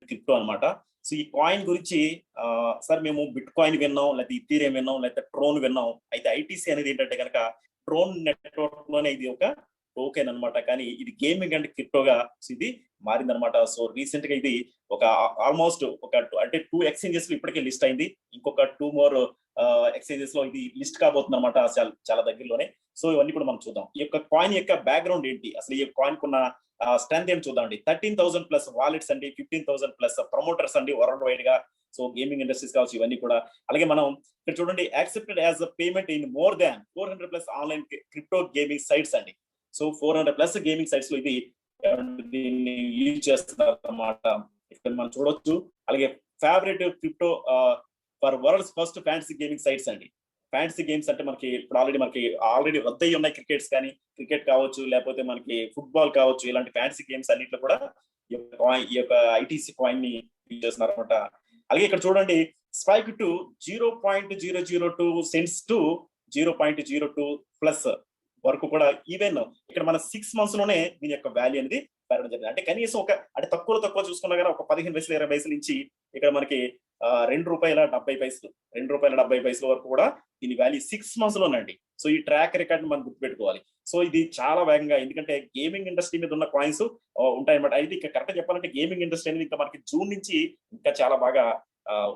Crypto అనమాట. So ఈ coin గురించి సార్ మేము బిట్ కాయిన్ విన్నాం, లేకపోతే ఇథీరియం విన్నాం, లేకపోతే ట్రోన్ విన్నాం. అయితే ఐటీసీ అనేది ఏంటంటే కనుక ట్రోన్ నెట్వర్క్ లోనే ఇది ఒక టోకెన్ అనమాట. కానీ ఇది గేమింగ్ అండ్ క్రిప్టోగా ఇది మారిందనమాట. సో రీసెంట్ గా ఇది ఒక ఆల్మోస్ట్ ఒక అంటే 2 ఎక్స్చేంజెస్ లో ఇప్పటికే లిస్ట్ అయింది. ఇంకొక 2 more ఎక్స్చేంజెస్ లో ఇది లిస్ట్ కాబోతుంది అనమాట చాలా దగ్గరలోనే. సో ఇవన్నీ కూడా మనం చూద్దాం. ఈ యొక్క కాయిన్ యొక్క బ్యాక్గ్రౌండ్ ఏంటి, అసలు ఈ కాయిన్ కున్న స్ట్రెంత్ ఏంటి చూద్దామండి. 13,000+ వాలెట్స్ అండి, 15,000+ ప్రమోటర్స్ అండి వరల్డ్ వైడ్ గా. సో గేమింగ్ ఇండస్ట్రీస్ కావచ్చు ఇవన్నీ కూడా. అలాగే మనం ఇక్కడ చూడండి, accepted as a payment in more than 400+ online crypto gaming sites అండి. సో 400+ గేమింగ్ సైట్స్ లో ఇది దీన్ని యూజ్ చేస్తున్నారు అన్నమాట. ఇక్కడ మనం చూడొచ్చు. అలాగే favourite crypto for worlds first fancy gaming sites అండి. ఫ్యాన్సీ గేమ్స్ అంటే మనకి ఇప్పుడు ఆల్రెడీ రద్దయి ఉన్నాయి. క్రికెట్ కావచ్చు, లేకపోతే మనకి ఫుట్బాల్ కావచ్చు, ఇలాంటి ఫ్యాన్సీ గేమ్స్ అన్నిట్లో కూడా ఈ యొక్క ఐటీసీ కాయిన్ ని యూజ్ చేస్తున్నారు అనమాట. అలాగే ఇక్కడ చూడండి, స్పైక్ టు 0.002 సెంట్స్ టు 0.02+ వరకు కూడా ఈవెన్ ఇక్కడ మన 6 months లోనే దీని యొక్క వాల్యూ అనేది పెరగడం జరిగింది. అంటే కనీసం అంటే తక్కువ చూసుకున్నా కానీ ఒక 15 పైసలు 20 పైసల నుంచి ఇక్కడ మనకి ₹2.70 వరకు కూడా దీని వాల్యూ 6 months లోనండి. సో ఈ ట్రాక్ రికార్డ్ మనం గుర్తుపెట్టుకోవాలి. సో ఇది చాలా వేగంగా, ఎందుకంటే గేమింగ్ ఇండస్ట్రీ మీద ఉన్న కాయిన్స్ ఉంటాయన్నమాట. అయితే ఇక్కడ కరెక్ట్ చెప్పాలంటే గేమింగ్ ఇండస్ట్రీ అనేది ఇంకా మనకి జూన్ నుంచి ఇంకా చాలా బాగా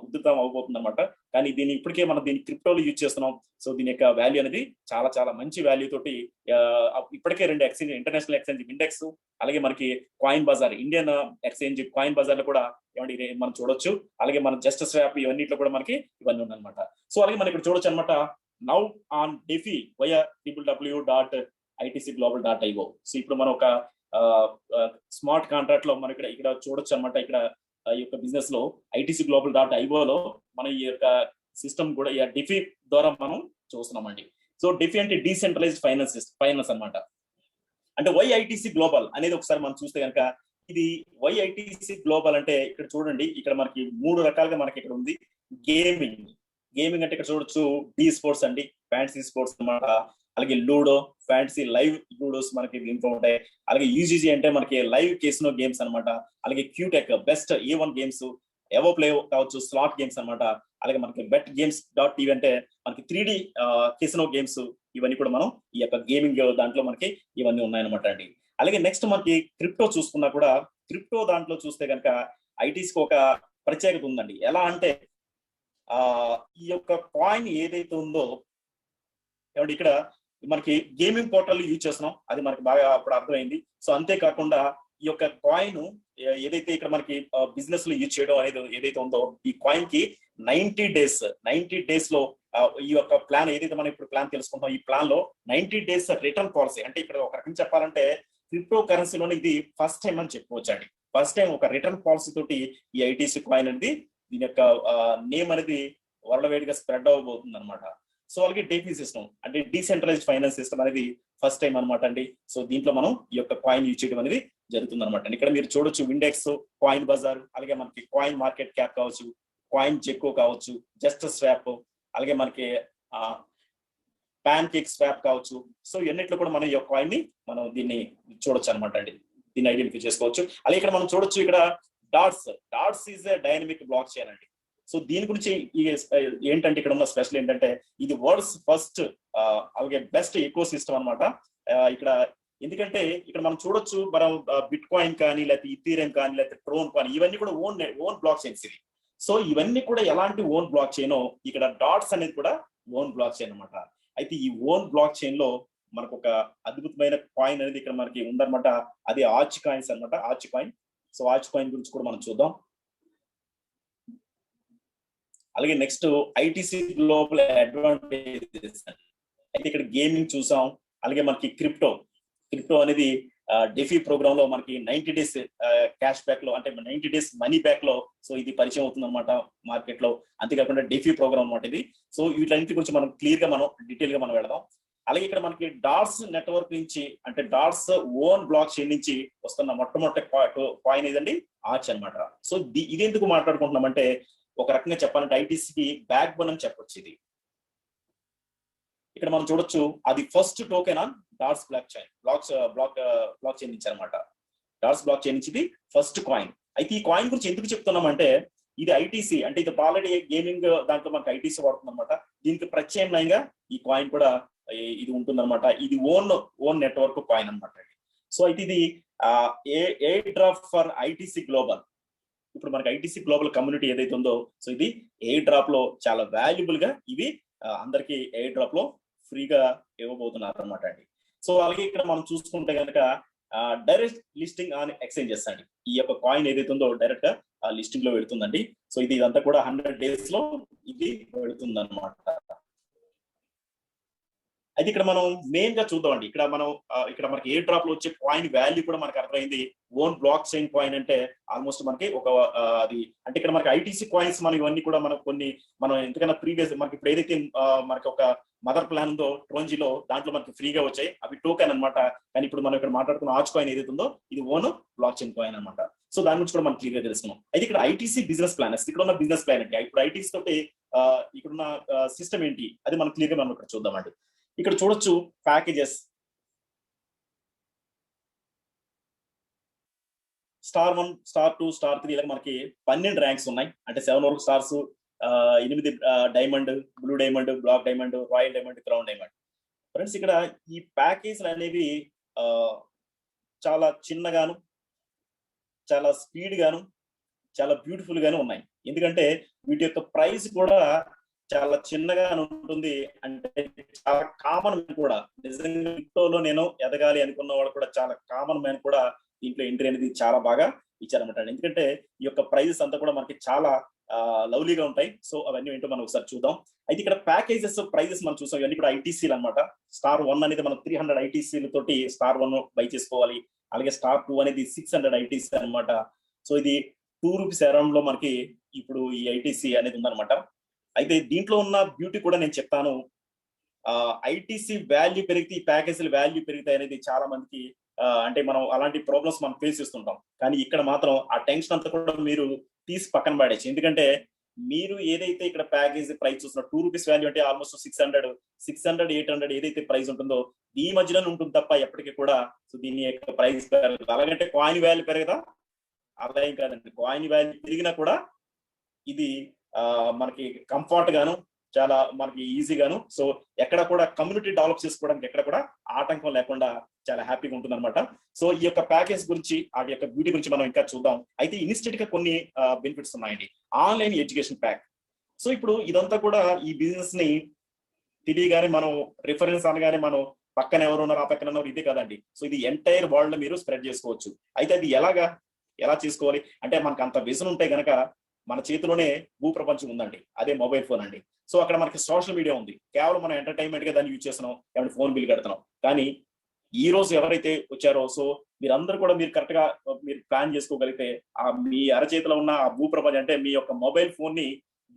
ఉద్ధృతం అవబోతుంది అనమాట. కానీ దీన్ని ఇప్పటికే మనం దీన్ని క్రిప్టోలు యూజ్ చేస్తున్నాం. సో దీని యొక్క వాల్యూ అనేది చాలా చాలా మంచి వాల్యూ తోటి ఇప్పటికే 2 ఎక్స్చేంజ్, ఇంటర్నేషనల్ ఎక్స్చేంజ్ ఇండెక్స్, అలాగే మనకి coin bazaar, Indian exchange coin bazaar లో కూడా ఏమంటే మనం చూడొచ్చు. అలాగే మన జస్ట్ స్వాప్ ఇవన్నిట్లో కూడా మనకి ఇవన్నీ ఉన్నాయన్నమాట. సో అలాగే మనం ఇక్కడ చూడొచ్చు అనమాట. Now on DeFi via www.itcglobal.io. So ఇప్పుడు మనం ఒక స్మార్ట్ కాంట్రాక్ట్ లో మనం ఇక్కడ చూడొచ్చు అనమాట. ఇక్కడ ఈ యొక్క బిజినెస్ లో itcglobal.io లో మనం ఈ యొక్క సిస్టమ్ కూడా ఈ డిఫీ ద్వారా మనం చూస్తున్నామండి. సో డిఫీ అంటే డీసెంట్రలైజ్డ్ ఫైనాన్స్ అన్నమాట. అంటే వై ఐటీసీ గ్లోబల్ అనేది ఒకసారి మనం చూస్తే కనుక ఇది వై ఐటీసీ గ్లోబల్ అంటే ఇక్కడ చూడండి, ఇక్కడ మనకి 3 రకాలుగా మనకి ఇక్కడ ఉంది. గేమింగ్ అంటే ఇక్కడ చూడొచ్చు, డి స్పోర్ట్స్ అండి, ఫ్యాన్సీ స్పోర్ట్స్ అన్నమాట. అలాగే లూడో, ఫ్యాన్సీ లైవ్ లూడోస్ మనకి దీంట్లో ఉంటాయి. అలాగే యూజీజీ అంటే మనకి లైవ్ కేసినో గేమ్స్ అనమాట. అలాగే క్యూటెక్ బెస్ట్ A1 గేమ్స్, ఎవో ప్లే కావచ్చు, స్లాట్ గేమ్స్ అనమాట. అలాగే మనకి బెట్ గేమ్స్ .tv అంటే మనకి 3D కేసినో గేమ్స్. ఇవన్నీ కూడా మనం ఈ యొక్క గేమింగ్ దాంట్లో మనకి ఇవన్నీ ఉన్నాయన్నమాట అండి. అలాగే నెక్స్ట్ మనకి క్రిప్టో చూసుకున్నా కూడా, క్రిప్టో దాంట్లో చూస్తే కనుక ఐటీసీకి ఒక ప్రత్యేకత ఉందండి. ఎలా అంటే ఈ యొక్క కాయిన్ ఏదైతే ఉందో ఏమంటే ఇక్కడ మనకి గేమింగ్ పోర్టల్ యూజ్ చేస్తున్నాం, అది మనకి బాగా అప్పుడు అర్థమైంది. సో అంతేకాకుండా ఈ యొక్క కాయిన్ ఏదైతే ఇక్కడ మనకి బిజినెస్ లో యూజ్ చేయడం అనేది ఏదైతే ఉందో, ఈ కాయిన్ కి 90 days లో ఈ యొక్క ప్లాన్ ఏదైతే మనం ఇప్పుడు ప్లాన్ తెలుసుకుంటాం, ఈ ప్లాన్ లో 90 days రిటర్న్ పాలసీ. అంటే ఇక్కడ ఒక రకంగా చెప్పాలంటే క్రిప్టో కరెన్సీలోనే ఇది ఫస్ట్ టైం అని చెప్పుకోవచ్చు అండి. ఫస్ట్ టైం ఒక రిటర్న్ పాలసీ తోటి ఈ ఐటీసీ కాయిన్ అనేది దీని యొక్క నేమ్ అనేది వరల్డ్ వైడ్ గా స్ప్రెడ్ అవ్వబోతుంది అనమాట. సో అలాగే డెఫీ సిస్టమ్ అంటే డీసెంట్రలైజ్డ్ ఫైనాన్స్ సిస్టమ్ అనేది ఫస్ట్ టైం అనమాట అండి. సో దీంట్లో మనం ఈ యొక్క కాయిన్ యూజ్ చేయడం అనేది జరుగుతుంది అనమాట. ఇక్కడ మీరు చూడొచ్చు ఇండెక్స్, కాయిన్ బజార్, అలాగే మనకి కాయిన్ మార్కెట్ క్యాప్ కావచ్చు, కాయిన్ జెక్కో కావచ్చు, జస్ట్ స్వాప్, అలాగే మనకి పాన్ కేక్ స్వాప్ కావచ్చు. సో ఇవన్నిట్లో కూడా మనం ఈ యొక్క కాయిన్ ని మనం దీన్ని చూడొచ్చు అనమాట అండి. దీన్ని ఐడెంటిఫై చేసుకోవచ్చు. అలాగే ఇక్కడ మనం చూడొచ్చు, ఇక్కడ dots is a dynamic block chain అండి. సో దీని గురించి ఏంటంటే ఇక్కడ ఉన్న స్పెషల్ ఏంటంటే ఇది వరల్డ్స్ ఫస్ట్ అలాగే బెస్ట్ ఎకో సిస్టమ్ అనమాట. ఇక్కడ ఎందుకంటే ఇక్కడ మనం చూడొచ్చు, మనం బిట్ కాయిన్ కానీ, లేకపోతే ఇథీరియం కానీ, లేకపోతే ట్రోన్ కానీ, ఇవన్నీ కూడా ఓన్ బ్లాక్ చైన్స్ ఇవి. సో ఇవన్నీ కూడా ఎలాంటి ఓన్ బ్లాక్ చైన్, ఇక్కడ డాట్స్ అనేది కూడా ఓన్ బ్లాక్ చైన్ అనమాట. అయితే ఈ ఓన్ బ్లాక్ చైన్ లో మనకు ఒక అద్భుతమైన కాయిన్ అనేది ఇక్కడ మనకి ఉందన్నమాట. అది ఆర్చ్ కాయిన్స్ అనమాట, arch coin. So arch coin గురించి కూడా మనం చూద్దాం. అలాగే నెక్స్ట్ ఐటీసీ గ్లోబల్ అడ్వాంటేజెస్. అయితే ఇక్కడ గేమింగ్ చూసాం. అలాగే మనకి క్రిప్టో అనేది డెఫీ ప్రోగ్రామ్ లో మనకి 90 days క్యాష్ బ్యాక్ లో, అంటే 90 days మనీ బ్యాక్ లో సో ఇది పరిచయం అవుతుంది అనమాట మార్కెట్ లో. అంతేకాకుండా డెఫీ ప్రోగ్రామ్ అనమాట ఇది. సో వీటన్నిటి గురించి మనం క్లియర్ గా మనం డీటెయిల్ గా మనం వెళదాం. అలాగే ఇక్కడ మనకి డాట్స్ నెట్వర్క్ నుంచి, అంటే డాట్స్ ఓన్ బ్లాక్ చైన్ నుంచి వస్తున్న మొట్టమొదటి కాయిన్ ఏదండి, ఆర్చ్ అనమాట. సో ఇది ఎందుకు మాట్లాడుకుంటున్నాం అంటే, ఒక రకంగా చెప్పాలంటే ఐటీసీకి బ్యాక్ బోన్ అని చెప్పొచ్చు. ఇది ఇక్కడ మనం చూడొచ్చు, అది first token on dots block chain నుంచి అనమాట. డాట్స్ బ్లాక్ చైన్ నుంచి ఇది ఫస్ట్ కాయిన్. అయితే ఈ కాయిన్ గురించి ఎందుకు చెప్తున్నామంటే ఇది ఐటీసీ అంటే ఇది ఆల్రెడీ గేమింగ్ దాంట్లో మనకి ఐటీసీ వాడుతుంది అనమాట. దీనికి ప్రత్యామ్నాయంగా ఈ కాయిన్ కూడా ఇది ఉంటుందన్నమాట. ఇది ఓన్ నెట్వర్క్ కాయిన్ అనమాట. సో అయితే ఇది air drop for ITC global. ఇప్పుడు మనకి ఐటీసీ గ్లోబల్ కమ్యూనిటీ ఏదైతే ఉందో సో ఇది ఎయిర్ డ్రాప్ లో చాలా వాల్యుబుల్ గా ఇవి అందరికి ఎయిర్ డ్రాప్ లో ఫ్రీగా ఇవ్వబోతున్నారు అనమాట అండి. సో అలాగే ఇక్కడ మనం చూసుకుంటే కనుక డైరెక్ట్ లిస్టింగ్ ఆన్ ఎక్స్చేంజెస్ అండి. ఈ యొక్క కాయిన్ ఏదైతే ఉందో డైరెక్ట్ గా లిస్టింగ్ లో వెళుతుందండి. సో ఇది ఇదంతా కూడా 100 days లో ఇది వెళుతుంది అనమాట. అయితే ఇక్కడ మనం మెయిన్ గా చూద్దామండి. ఇక్కడ మనకి ఎయిర్ డ్రాప్ లో వచ్చే కాయిన్ వాల్యూ కూడా మనకు అర్థమైంది. ఓన్ బ్లాక్ చైన్ కాయిన్ అంటే ఆల్మోస్ట్ మనకి ఒక అది అంటే ఇక్కడ మనకి ఐటీసీ కాయిన్స్ మనం ఇవన్నీ కూడా మనం ఎందుకన్నా ప్రీవియస్ మనకి ఇప్పుడు ఏదైతే మనకి ఒక మదర్ ప్లాన్ ఉందో ట్రోంజీలో దాంట్లో మనకి ఫ్రీగా వచ్చాయి అవి టోకెన్ అనమాట. కానీ ఇప్పుడు మనం ఇక్కడ మాట్లాడుతున్న ఆర్చ్ కాయిన్ ఏదైతే ఉందో ఇది ఓన్ బ్లాక్ చైన్ కాయిన్ అనమాట. సో దాని నుంచి కూడా మనం క్లియర్ గా తెలుసుకున్నాం. అయితే ఇక్కడ ఐటీసీ బిజినెస్ ప్లాన్ ఇక్కడ ఉన్న బిజినెస్ ప్లాన్ అంటే ఇప్పుడు ఐటీసీ తోటి ఇక్కడున్న సిస్టమ్ ఏంటి అది మనం క్లియర్ గా మనం ఇక్కడ చూద్దామండి. ఇక్కడ చూడొచ్చు ప్యాకేజెస్ స్టార్ 1 స్టార్ 2 స్టార్ 3 ఇలా మనకి 12 ర్యాంక్స్ ఉన్నాయి. అంటే 7 వరకు stars, 8 diamond, blue diamond, black diamond, royal diamond, crown diamond. Friends ఇక్కడ ఈ ప్యాకేజ్లు అనేవి చాలా చిన్నగాను చాలా స్పీడ్ గాను చాలా బ్యూటిఫుల్ గాను ఉన్నాయి. ఎందుకంటే వీటి యొక్క ప్రైస్ కూడా చాలా చిన్నగా ఉంటుంది. అంటే చాలా కామన్ మ్యాన్ కూడా నిజంగా క్రిప్టోలో నేను ఎదగాలి అనుకున్న వాడు కూడా చాలా కామన్ మ్యాన్ కూడా దీంట్లో ఎంట్రీ అనేది చాలా బాగా ఇచ్చారనమాట. ఎందుకంటే ఈ యొక్క ప్రైజెస్ అంతా కూడా మనకి చాలా లవ్లీగా ఉంటాయి. సో అవన్నీ ఏంటో మనం ఒకసారి చూద్దాం. అయితే ఇక్కడ ప్యాకేజెస్ ప్రైజెస్ మనం చూసాం. ఇవన్నీ కూడా ఐటీసీలు అనమాట. స్టార్ 1 అనేది మనం 300 ఐటీసీలు తోటి స్టార్ 1 బై చేసుకోవాలి. అలాగే స్టార్ 2 అనేది 600 ఐటీసీ అనమాట. సో ఇది ₹2 అరౌండ్ లో మనకి ఇప్పుడు ఈ ఐటీసీ అనేది ఉందన్నమాట. అయితే దీంట్లో ఉన్న బ్యూటీ కూడా నేను చెప్తాను. ఐటీసీ వాల్యూ పెరిగితే ఈ ప్యాకేజీల వాల్యూ పెరుగుతాయి అనేది చాలా మందికి అంటే మనం అలాంటి ప్రాబ్లమ్స్ మనం ఫేస్ చేస్తుంటాం. కానీ ఇక్కడ మాత్రం ఆ టెన్షన్ అంతా కూడా మీరు తీసి పక్కన పడేసి. ఎందుకంటే మీరు ఏదైతే ఇక్కడ ప్యాకేజ్ ప్రైస్ చూస్తున్న ₹2 వాల్యూ అంటే ఆల్మోస్ట్ 600, 800 ఏదైతే ప్రైస్ ఉంటుందో ఈ మధ్యలోనే ఉంటుంది తప్ప ఎప్పటికీ కూడా సో దీని యొక్క ప్రైస్ పెరగదు. అలాగంటే కాయిన్ వాల్యూ పెరగదా? అలా ఏం కాదండి. కాయిన్ వాల్యూ పెరిగినా కూడా ఇది మనకి కంఫర్ట్ గాను చాలా మనకి ఈజీగాను సో ఎక్కడ కూడా కమ్యూనిటీ డెవలప్ చేసుకోవడానికి ఎక్కడ కూడా ఆటంకం లేకుండా చాలా హ్యాపీగా ఉంటుంది అనమాట. సో ఈ యొక్క ప్యాకేజ్ గురించి ఆ యొక్క బ్యూటీ గురించి మనం ఇంకా చూద్దాం. అయితే ఇన్స్టెంట్ గా కొన్ని బెనిఫిట్స్ ఉన్నాయండి. Online education pack. సో ఇప్పుడు ఇదంతా కూడా ఈ బిజినెస్ ని తెలియగానే మనం రిఫరెన్స్ అనగానే మనం పక్కన ఎవరు ఉన్నారు ఆ పక్కన ఉన్నారు ఇదే కదండి. సో ఇది ఎంటైర్ వరల్డ్ లో మీరు స్ప్రెడ్ చేసుకోవచ్చు. అయితే అది ఎలా చేసుకోవాలి అంటే మనకు అంత విజన్ ఉంటే గనక మన చేతిలోనే భూ ప్రపంచం ఉందండి. అదే మొబైల్ ఫోన్ అండి. సో అక్కడ మనకి సోషల్ మీడియా ఉంది. కేవలం మనం ఎంటర్టైన్మెంట్ గా దాన్ని యూజ్ చేస్తున్నాం, ఏమైనా ఫోన్ బిల్ కడుతున్నాం. కానీ ఈ రోజు ఎవరైతే వచ్చారో సో మీరందరూ కూడా మీరు కరెక్ట్ గా మీరు ప్లాన్ చేసుకోగలిగితే మీ అరచేతిలో ఉన్న ఆ భూ ప్రపంచం అంటే మీ యొక్క మొబైల్ ఫోన్ ని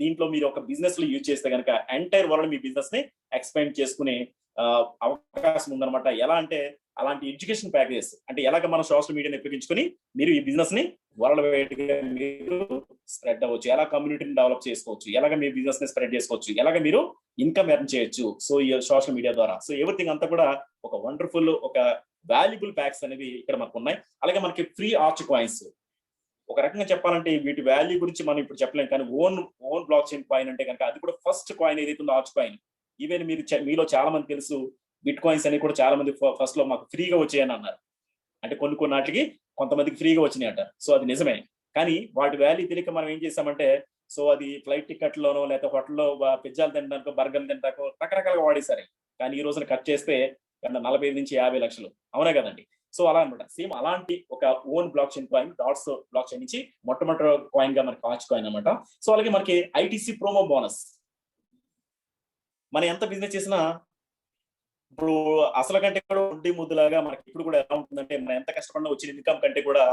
దీంట్లో మీరు ఒక బిజినెస్ లో యూజ్ చేస్తే కనుక ఎంటైర్ వరల్డ్ మీ బిజినెస్ ని ఎక్స్పాండ్ చేసుకునే అవకాశం ఉందన్నమాట. ఎలా అంటే అలాంటి ఎడ్యుకేషన్ ప్యాకేజెస్ అంటే ఎలాగ మనం సోషల్ మీడియాని ఉపయోగించుకొని మీరు ఈ బిజినెస్ ని వరల్డ్ వైడ్ గా మీరు స్ప్రెడ్ అవ్వచ్చు, ఎలా కమ్యూనిటీని డెవలప్ చేసుకోవచ్చు, ఎలాగ మీ బిజినెస్ ని స్ప్రెడ్ చేసుకోవచ్చు, ఎలాగ మీరు ఇన్కమ్ ఎర్న్ చేయొచ్చు సో ఈ సోషల్ మీడియా ద్వారా. సో ఎవ్రీథింగ్ అంతా కూడా ఒక వండర్ఫుల్ ఒక వాల్యుబుల్ ప్యాక్స్ అనేవి ఇక్కడ మనకు ఉన్నాయి. అలాగే మనకి ఫ్రీ ఆర్చ్ కాయిన్స్. ఒక రకంగా చెప్పాలంటే వీటి వాల్యూ గురించి మనం ఇప్పుడు చెప్పలేం. కానీ ఓన్ బ్లాక్ చైన్ కాయిన్ అంటే కనుక అది కూడా ఫస్ట్ కాయిన్ ఏదైతే ఉందో ఆర్చ్ కాయిన్. ఈవెన్ మీలో చాలా మంది తెలుసు బిట్ కాయిన్స్ అని కూడా చాలా మంది ఫస్ట్ లో మాకు ఫ్రీగా వచ్చాయని అన్నారు. అంటే కొన్ని నాటికి కొంతమందికి ఫ్రీగా వచ్చినాయి అంటారు. సో అది నిజమే. కానీ వాటి వాల్యూ తెలియక మనం ఏం చేసామంటే సో అది ఫ్లైట్ టికెట్లోనో లేకపోతే హోటల్లో పిజ్జాలు తినడానికో బర్గర్లు తినడానికో రకరకాలుగా వాడేసారు. కానీ ఈ రోజున ఖర్చు చేస్తే 45 నుంచి 50 లక్షలు అవునా కదండి. సో అలా అనమాట. సేమ్ అలాంటి ఒక own block chain coin dots block chain నుంచి మొట్టమొదటి కాయిన్ గా మనకి ఆర్చ్ కాయిన్ అనమాట. సో అలాగే మనకి ఐటీసీ ప్రోమో బోనస్. మనం ఎంత బిజినెస్ చేసినా ఇప్పుడు అసలు కంటే కూడా వడ్డీ ముద్దులాగా మనకి ఇప్పుడు కూడా ఎలా ఉంటుందంటే మనం ఎంత కష్టపడినా వచ్చిన ఇన్కమ్ కంటే కూడా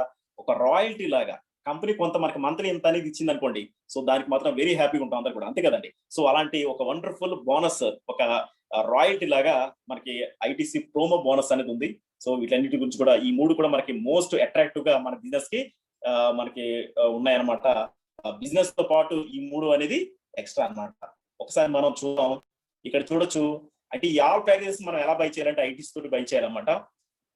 ఒక రాయల్టీ లాగా కంపెనీ కొంత మనకి మంత్లీ ఇంత అనేది ఇచ్చింది అనుకోండి సో దానికి మాత్రం వెరీ హ్యాపీగా ఉంటాం అందరు కూడా అంతే కదండి. సో అలాంటి ఒక వండర్ఫుల్ బోనస్ ఒక రాయల్టీ లాగా మనకి ఐటీసీ ప్రోమో బోనస్ అనేది ఉంది. సో వీటన్నిటి గురించి కూడా ఈ మూడు కూడా మనకి మోస్ట్ అట్రాక్టివ్ గా మన బిజినెస్ కి మనకి ఉన్నాయన్నమాట. బిజినెస్ తో పాటు ఈ మూడు అనేది ఎక్స్ట్రా అన్నమాట. ఒకసారి మనం చూద్దాం. ఇక్కడ చూడొచ్చు. అంటే ఈ ఆల్ ప్యాకేజెస్ మనం ఎలా బై చేయాలంటే ఐటీసీ తోటి బై చేయాలన్నమాట.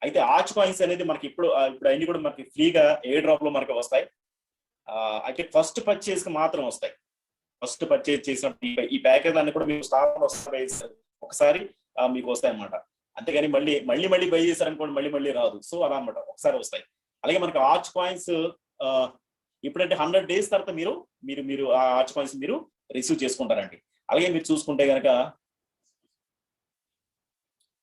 అయితే ఆర్చ్ కాయిన్స్ అనేది మనకి ఇప్పుడు అన్ని కూడా మనకి ఫ్రీగా ఎయిర్ డ్రాప్ లో మనకి వస్తాయి. అయితే ఫస్ట్ పర్చేస్ కి మాత్రం వస్తాయి. ఫస్ట్ పర్చేస్ చేసినప్పుడు ఈ ప్యాకేజ్ అన్ని కూడా మీకు స్టార్ ఒకసారి మీకు వస్తాయి అనమాట. అంతేగాని మళ్ళీ బై చేశారనుకోండి మళ్ళీ రాదు. సో అలా అనమాట, ఒకసారి వస్తాయి. అలాగే మనకి ఆర్చ్ కాయిన్స్ ఇప్పుడంటే 100 days తర్వాత మీరు ఆ ఆర్చ్ కాయిన్స్ మీరు రిసీవ్ చేసుకుంటారండి. అలాగే మీరు చూసుకుంటే కనుక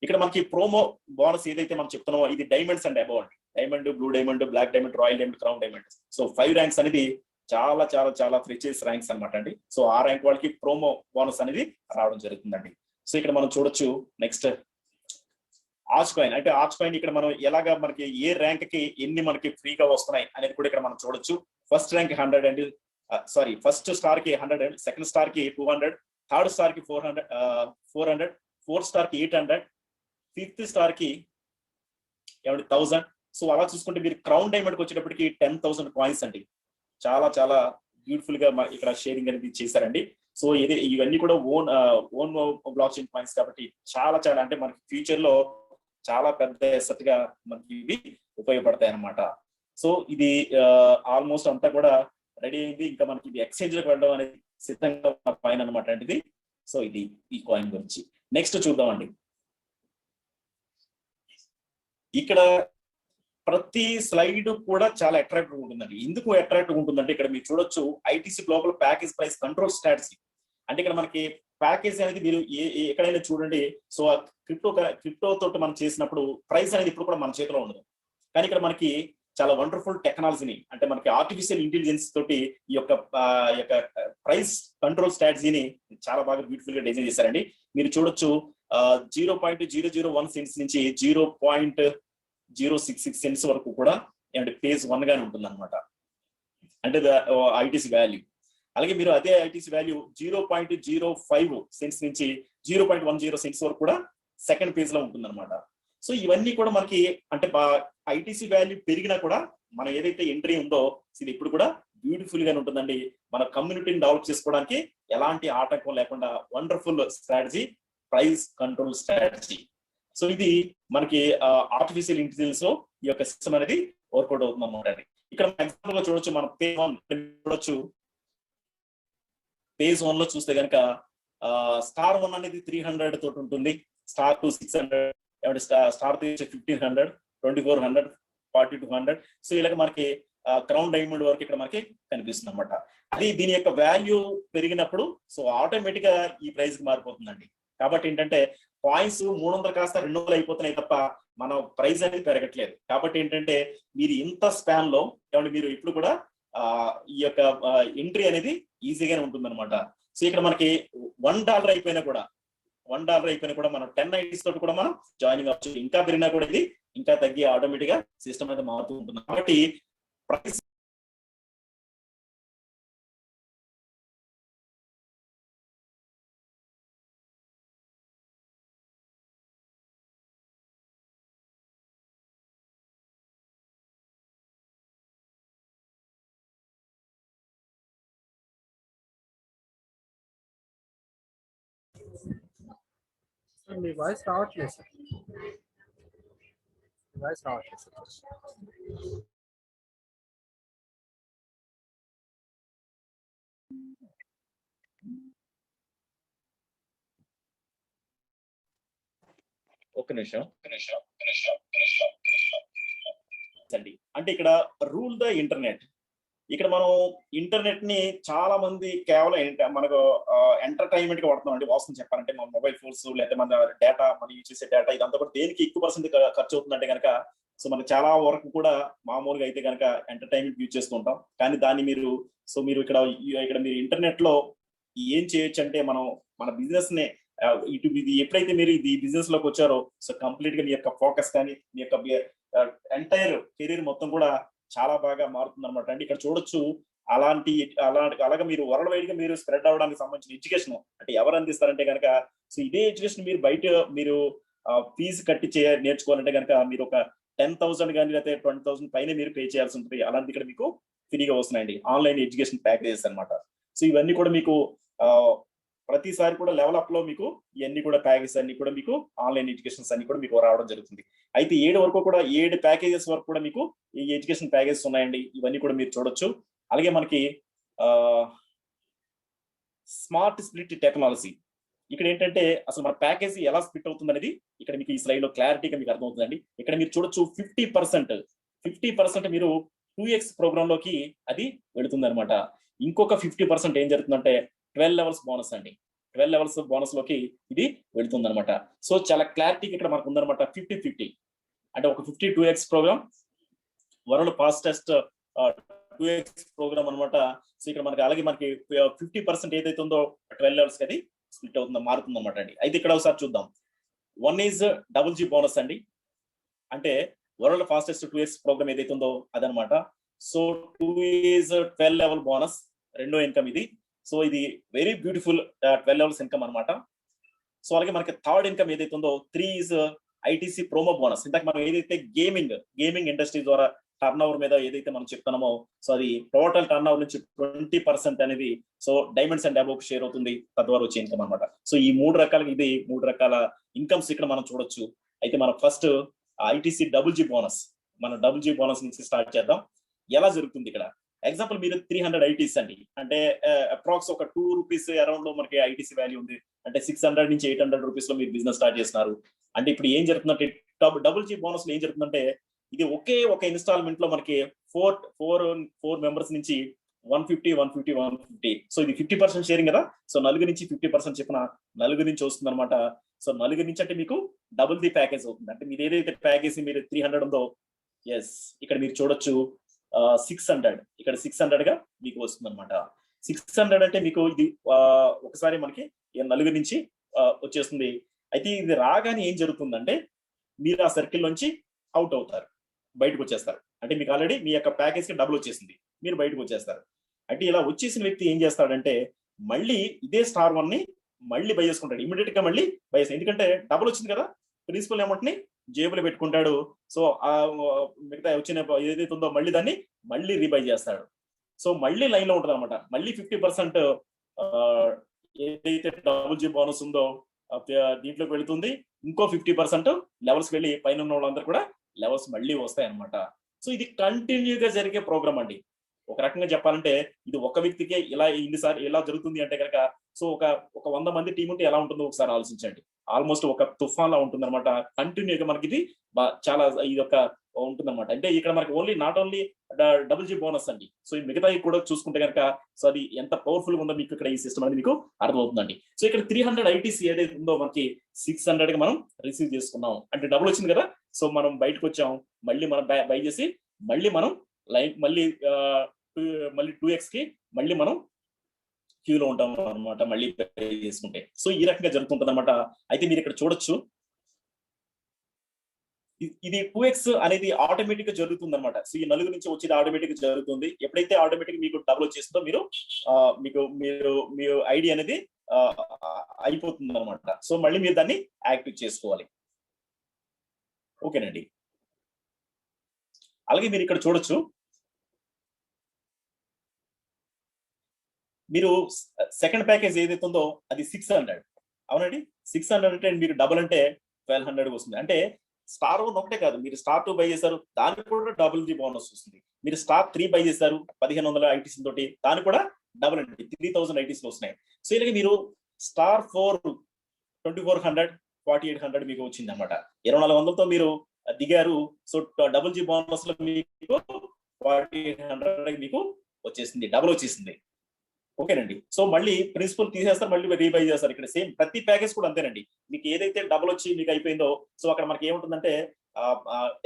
ఇక్కడ మనకి ప్రోమో బోనస్ ఏదైతే మనం చెప్తున్నామో ఇది డైమండ్స్ అండ్ అబౌవ్ అండి. Diamond, blue diamond, black diamond, royal diamond, crown diamond. So 5 ranks అనేది చాలా చాలా చాలా ఫ్రెషెస్ ర్యాంక్స్ అనమాట అండి. సో ఆ ర్యాంక్ వాళ్ళకి ప్రోమో బోనస్ అనేది రావడం జరుగుతుందండి. సో ఇక్కడ మనం చూడొచ్చు నెక్స్ట్ ఆర్చ్ కాయిన్. అంటే ఆర్చ్ కాయిన్ ఇక్కడ మనం ఎలాగా మనకి ఏ ర్యాంక్ కి ఎన్ని మనకి ఫ్రీగా వస్తున్నాయి అనేది కూడా ఇక్కడ మనం చూడొచ్చు. ఫస్ట్ ర్యాంక్ 100 అండి, సారీ ఫస్ట్ స్టార్ కి 100, సెకండ్ స్టార్ కి 200, థర్డ్ స్టార్ కి 400, ఫోర్త్ స్టార్ కి 800, ఫిఫ్త్ స్టార్ కి 1000. సో అలా చూసుకుంటే మీరు క్రౌన్ డైమండ్ కి వచ్చేటప్పటికి 10,000 కాయిన్స్ అండి. చాలా చాలా బ్యూటిఫుల్ గా ఇక్కడ షేరింగ్ అనేది చేశారండి. సో ఇవన్నీ కూడా ఓన్ బ్లాక్ చైన్ కాయిన్స్ కాబట్టి చాలా చాలా అంటే మనకి ఫ్యూచర్ లో చాలా పెద్ద ఎసెట్ గా మనకి ఇవి ఉపయోగపడతాయి అన్నమాట. సో ఇది ఆల్మోస్ట్ అంతా కూడా రెడీ అయింది. ఇంకా మనకి ఇది ఎక్స్చేంజ్ లోకి వెళ్ళడం అనేది సిద్ధంగా కాయిన్ అనమాట అండి ఇది. సో ఇది ఈ కాయిన్ గురించి నెక్స్ట్ చూద్దామండి. ఇక్కడ ప్రతి స్లైడ్ కూడా చాలా అట్రాక్టివ్ ఉంటుందండి. ఎందుకు అట్రాక్టివ్ ఉంటుందంటే ఇక్కడ మీరు చూడొచ్చు ITC global package price control strategy. అంటే ఇక్కడ మనకి ప్యాకేజ్ అనేది మీరు ఎక్కడైనా చూడండి. సో క్రిప్టో తోటి మనం చేసినప్పుడు ప్రైస్ అనేది ఇప్పుడు కూడా మన చేతిలో ఉండదు. కానీ ఇక్కడ మనకి చాలా వండర్ఫుల్ టెక్నాలజీని అంటే మనకి ఆర్టిఫిషియల్ ఇంటెలిజెన్స్ తోటి ఈ యొక్క ప్రైస్ కంట్రోల్ స్ట్రాటజీని చాలా బాగా బ్యూటిఫుల్ గా డిజైన్ చేశారండి. మీరు చూడొచ్చు 0.001 సెంట్స్ నుంచి 0.066 సెంట్స్ వరకు కూడా ఫేజ్ 1 గానే ఉంటుంది అనమాట. అంటే ఐటీసీ వాల్యూ. అలాగే మీరు అదే ఐటీసీ వాల్యూ 0.05 సెంట్స్ నుంచి 0.10 సెంట్స్ వరకు కూడా సెకండ్ ఫేజ్ లో ఉంటుంది అనమాట. సో ఇవన్నీ కూడా మనకి అంటే ఐటీసీ వాల్యూ పెరిగినా కూడా మనం ఏదైతే ఎంట్రీ ఉందో ఇది ఇప్పుడు కూడా బ్యూటిఫుల్ గానే ఉంటుందండి. మన కమ్యూనిటీని డెవలప్ చేసుకోవడానికి ఎలాంటి ఆటంకం లేకుండా wonderful strategy price control strategy. So ఇది మనకి ఆర్టిఫిషియల్ ఇంటెలిజెన్స్ లో ఈ యొక్క సిస్టమ్ అనేది వర్కౌట్ అవుతుంది అనమాట. ఇక్కడ ఎగ్జాంపుల్ గా చూడొచ్చు, మనం పేజ్ 1 చూడొచ్చు. పేజ్ 1 లో చూస్తే కనుక స్టార్ 1 అనేది 300 తోటి ఉంటుంది, స్టార్ 2 600, స్టార్ 3 1500, 2400, 4200. సో ఇలాగ మనకి క్రౌన్ డైమండ్ వరకు ఇక్కడ మనకి కనిపిస్తుంది అనమాట. అది దీని యొక్క వాల్యూ పెరిగినప్పుడు సో ఆటోమేటిక్ గా ఈ ప్రైస్ కి మారిపోతుందండి. కాబట్టి ఏంటంటే కాయిన్స్ 300 కాస్త 200 అయిపోతున్నాయి తప్ప మన ప్రైస్ అనేది పెరగట్లేదు. కాబట్టి ఏంటంటే మీరు ఇంత స్పాన్ లో మీరు ఇప్పుడు కూడా ఈ యొక్క ఎంట్రీ అనేది ఈజీగానే ఉంటుంది అనమాట. సో ఇక్కడ మనకి $1 అయిపోయినా కూడా మనం 10 ఐటీస్ తోటి కూడా మనం జాయినింగ్ అవ్వచ్చు. ఇంకా పెరిగినా కూడా ఇది ఇంకా తగ్గి ఆటోమేటిక్ గా సిస్టమ్ అయితే మారుతూ ఉంటుంది. కాబట్టి ప్రైస్ మీ వాయిస్ రావట్లేదు సార్. వాయిస్ రావట్లేదు సార్. ఒక్క నిమిషం అండి. అంటే ఇక్కడ రూల్ ద ఇంటర్నెట్. ఇక్కడ మనం ఇంటర్నెట్ ని చాలా మంది కేవలం మనకు ఎంటర్టైన్మెంట్ గా వాడుతున్నాం అండి. వాస్తవం చెప్పాలంటే మన మొబైల్ ఫోన్స్ లేదా మన డేటా, మనం యూజ్ చేసే డేటా ఇదంతా కూడా దేనికి ఎక్కువ పర్సెంట్ ఖర్చు అవుతుందంటే కనుక సో మనకు చాలా వరకు కూడా మామూలుగా అయితే కనుక ఎంటర్టైన్మెంట్ యూజ్ చేస్తుంటాం. కానీ దాన్ని మీరు ఇక్కడ మీరు ఇంటర్నెట్ లో ఏం చేయొచ్చు అంటే మనం మన బిజినెస్ ని ఇది ఎప్పుడైతే మీరు ఈ బిజినెస్ లోకి వచ్చారో సో కంప్లీట్ గా మీ యొక్క ఫోకస్ కానీ మీ యొక్క ఎంటైర్ కెరీర్ మొత్తం కూడా చాలా బాగా మారుతుంది అనమాట అండి. ఇక్కడ చూడొచ్చు అలాగా మీరు వరల్డ్ వైడ్ గా మీరు స్ప్రెడ్ అవడానికి సంబంధించిన ఎడ్యుకేషన్ అంటే ఎవరు అందిస్తారంటే కనుక సో ఇదే ఎడ్యుకేషన్ మీరు బయట మీరు ఫీజు కట్టి నేర్చుకోవాలంటే కనుక మీరు ఒక 10,000 కానీ లేకపోతే 20,000 పైన మీరు పే చేయాల్సి ఉంటుంది. అలాంటి ఇక్కడ మీకు ఫ్రీగా వస్తున్నాయండి ఆన్లైన్ ఎడ్యుకేషన్ ప్యాకేజెస్ అనమాట. సో ఇవన్నీ కూడా మీకు ప్రతిసారి కూడా లెవెల్ అప్ లో మీకు ఇవన్నీ కూడా ప్యాకేజెస్ అన్ని కూడా మీకు ఆన్లైన్ ఎడ్యుకేషన్స్ అన్ని కూడా మీకు రావడం జరుగుతుంది. అయితే 7 వరకు కూడా 7 ప్యాకేజెస్ వరకు కూడా మీకు ఈ ఎడ్యుకేషన్ ప్యాకేజెస్ ఉన్నాయండి. ఇవన్నీ కూడా మీరు చూడొచ్చు. అలాగే మనకి స్మార్ట్ స్ప్లిట్ టెక్నాలజీ. ఇక్కడ ఏంటంటే అసలు మన ప్యాకేజీ ఎలా స్ప్లిట్ అవుతుంది అనేది ఇక్కడ మీకు ఈ స్లైడ్ లో క్లారిటీగా మీకు అర్థమవుతుందండి. ఇక్కడ మీరు చూడొచ్చు 50% మీరు 2x ప్రోగ్రామ్ లోకి అది వెళుతుంది అనమాట. ఇంకొక 50% ఏం జరుగుతుందంటే 12 లెవెల్స్ బోనస్ అండి. 12 లెవెల్స్ బోనస్ లోకి ఇది వెళుతుంది అనమాట. సో చాలా క్లారిటీగా ఇక్కడ మనకు ఉందన్నమాట 50-50. అంటే ఒక 52x program world fastest 2x program అనమాట. సో ఇక్కడ మనకి అలాగే మనకి 50% ఏదైతే ఉందో 12 లెవెల్స్ అది స్ప్లిట్ అవుతుందో మారుతుంది అనమాట అండి. అయితే ఇక్కడ ఒకసారి చూద్దాం. 1 ఈజ్ డబుల్ జీ బోనస్ అండి. అంటే వరల్డ్ ఫాస్టెస్ట్ 2x ప్రోగ్రామ్ ఏదైతే ఉందో అదనమాట. సో 2 ఈజ్ 12 లెవెల్ బోనస్, రెండో ఇన్కమ్ ఇది. సో ఇది వెరీ బ్యూటిఫుల్ 12 లెవెల్స్ ఇన్కమ్ అనమాట. సో అలాగే మనకి థర్డ్ ఇన్కమ్ ఏదైతే ఉందో 3 ఈజ్ ఐటీసీ ప్రోమో బోనస్. ఇంతకు మనం ఏదైతే గేమింగ్ ఇండస్ట్రీ ద్వారా టర్న్ ఓవర్ మీద ఏదైతే మనం చెప్తున్నామో, సో అది టోటల్ టర్న్ ఓవర్ నుంచి 20% అనేది so diamonds and above share అవుతుంది, తద్వారా వచ్చే ఇన్కమ్ అనమాట. సో ఈ మూడు రకాల ఇన్కమ్స్ ఇక్కడ మనం చూడొచ్చు. అయితే మనం first ITC double G bonus, మన డబుల్ జీ బోనస్ నుంచి స్టార్ట్ చేద్దాం. ఎలా జరుగుతుంది ఇక్కడ? ఎగ్జాంపుల్ మీరు 300 ఐటీస్ అండి, అంటే అప్రాక్స్ ఒక 2 రూపీస్ అరౌండ్ లో మనకి ఐటీసీ వాల్యూ ఉంది. అంటే 600 నుంచి 800 రూపీస్ లో మీరు బిజినెస్ స్టార్ట్ చేస్తున్నారు. అంటే ఇప్పుడు ఏం జరుగుతుందంటే డబుల్ జీ బోనస్ లో ఏం జరుగుతుందంటే ఇది ఒకే ఒక ఇన్స్టాల్మెంట్ లో మనకి 4 మెంబర్స్ నుంచి 150. సో ఇది 50% షేరింగ్ కదా. సో నలుగురు నుంచి 50% చెప్పిన నలుగురు నుంచి వస్తుంది అనమాట. సో నలుగురు నుంచి అంటే మీకు డబుల్ ది ప్యాకేజ్ అవుతుంది. అంటే మీరు ఏదైతే ప్యాకేజ్ మీరు 300 ఉందో, ఎస్ ఇక్కడ మీరు చూడొచ్చు 600, ఇక్కడ 600 గా మీకు వస్తుంది అనమాట. 600 అంటే మీకు ఇది ఒకసారి మనకి నలుగురు నుంచి వచ్చేస్తుంది. అయితే ఇది రాగానే ఏం జరుగుతుందంటే మీరు ఆ సర్కిల్ నుంచి అవుట్ అవుతారు, బయటకు వచ్చేస్తారు. అంటే మీకు ఆల్రెడీ మీ యొక్క ప్యాకేజ్ కి డబుల్ వచ్చేసింది, మీరు బయటకు వచ్చేస్తారు. అంటే ఇలా వచ్చేసిన వ్యక్తి ఏం చేస్తాడంటే మళ్ళీ ఇదే స్టార్ 1 ని మళ్ళీ బై చేసుకుంటాడు, ఇమీడియట్ గా మళ్ళీ బై చేస్తాడు. ఎందుకంటే డబుల్ వచ్చింది కదా, ప్రిన్సిపల్ అమౌంట్ ని జేబులో పెట్టుకుంటాడు. సో ఆ మిగతా వచ్చిన ఏదైతే ఉందో మళ్ళీ దాన్ని మళ్ళీ రీబై చేస్తాడు. సో మళ్ళీ లైన్ లో ఉంటుంది అనమాట. మళ్ళీ 50% ఏదైతే డబుల్ జీ బోనస్ ఉందో దీంట్లోకి వెళుతుంది. ఇంకో 50% లెవెల్స్ వెళ్ళి పైన ఉన్న వాళ్ళందరూ కూడా లెవెల్స్ మళ్ళీ వస్తాయి అనమాట. సో ఇది కంటిన్యూగా జరిగే ప్రోగ్రామ్ అండి. ఒక రకంగా చెప్పాలంటే ఇది ఒక వ్యక్తికే ఇలా ఇన్నిసార్లు ఎలా జరుగుతుంది అంటే కనుక సో ఒక 100 మంది టీం ఉంటే ఎలా ఉంటుందో ఒకసారి ఆలోచించండి. ఆల్మోస్ట్ ఒక తుఫాన్ లా ఉంటుంది అనమాట. కంటిన్యూగా మనకి ఇది చాలా ఇది ఒక ఉంటుంది అనమాట. అంటే ఇక్కడ మనకి not only double G bonus అండి. సో ఈ మిగతా కూడా చూసుకుంటే కనుక సో అది ఎంత పవర్ఫుల్ గా ఉందో మీకు ఇక్కడ ఈ సిస్టమ్ అనేది మీకు అర్థమవుతుందండి. సో ఇక్కడ 300 ఐటీసీ ఏదైతే ఉందో మనకి 600 గా మనం రిసీవ్ చేసుకున్నాం. అంటే డబుల్ వచ్చింది కదా. సో మనం బయటకు వచ్చాం, మళ్ళీ మనం బై చేసి మళ్ళీ మనం లైన్ మళ్ళీ 2x కి మళ్ళీ మనం క్యూలో ఉంటాం అనమాట, మళ్ళీ పే చేసుకుంటే. సో ఈ రకంగా జరుగుతుంటది అనమాట. అయితే మీరు ఇక్కడ చూడొచ్చు ఇది 2x అనేది ఆటోమేటిక్ గా జరుగుతుంది అనమాట. సో ఈ నలుగురు నుంచి వచ్చేది ఆటోమేటిక్ గా జరుగుతుంది. ఎప్పుడైతే ఆటోమేటిక్ మీకు డబుల్ వచ్చేస్తుందో మీ ఐడి అనేది అయిపోతుంది అనమాట. సో మళ్ళీ మీరు దాన్ని యాక్టివ్ చేసుకోవాలి. ఓకేనండి. అలాగే మీరు ఇక్కడ చూడొచ్చు, మీరు సెకండ్ ప్యాకేజ్ ఏదైతే ఉందో అది 600. అవునండి, 600 అంటే మీరు డబుల్ అంటే 1200 వస్తుంది. అంటే స్టార్ 1 ఒకటే కాదు, మీరు స్టార్ 2 బై చేశారు, దానికి కూడా డబుల్ ది బోనస్ వస్తుంది. మీరు స్టార్ 3 బై చేశారు 1500 ఐటీసీ తోటి, దానికి కూడా డబుల్ అండి 3000 ఐటీసీ వస్తున్నాయి. సో ఇలాగే మీరు స్టార్ 4 2400 4800 మీకు వచ్చింది అనమాట. 2400తో మీరు దిగారు. సో డబుల్ జీ బోనస్ లో మీకు 4800 మీకు వచ్చేసింది, డబుల్ వచ్చేసింది. ఓకేనండి. సో మళ్ళీ ప్రిన్సిపల్ తీసేస్తారు, మళ్ళీ రీబై చేస్తారు. ఇక్కడ సేమ్ ప్రతి ప్యాకేజ్ కూడా అంతేనండి. మీకు ఏదైతే డబుల్ వచ్చి మీకు అయిపోయిందో సో అక్కడ మనకి ఏముంటుందంటే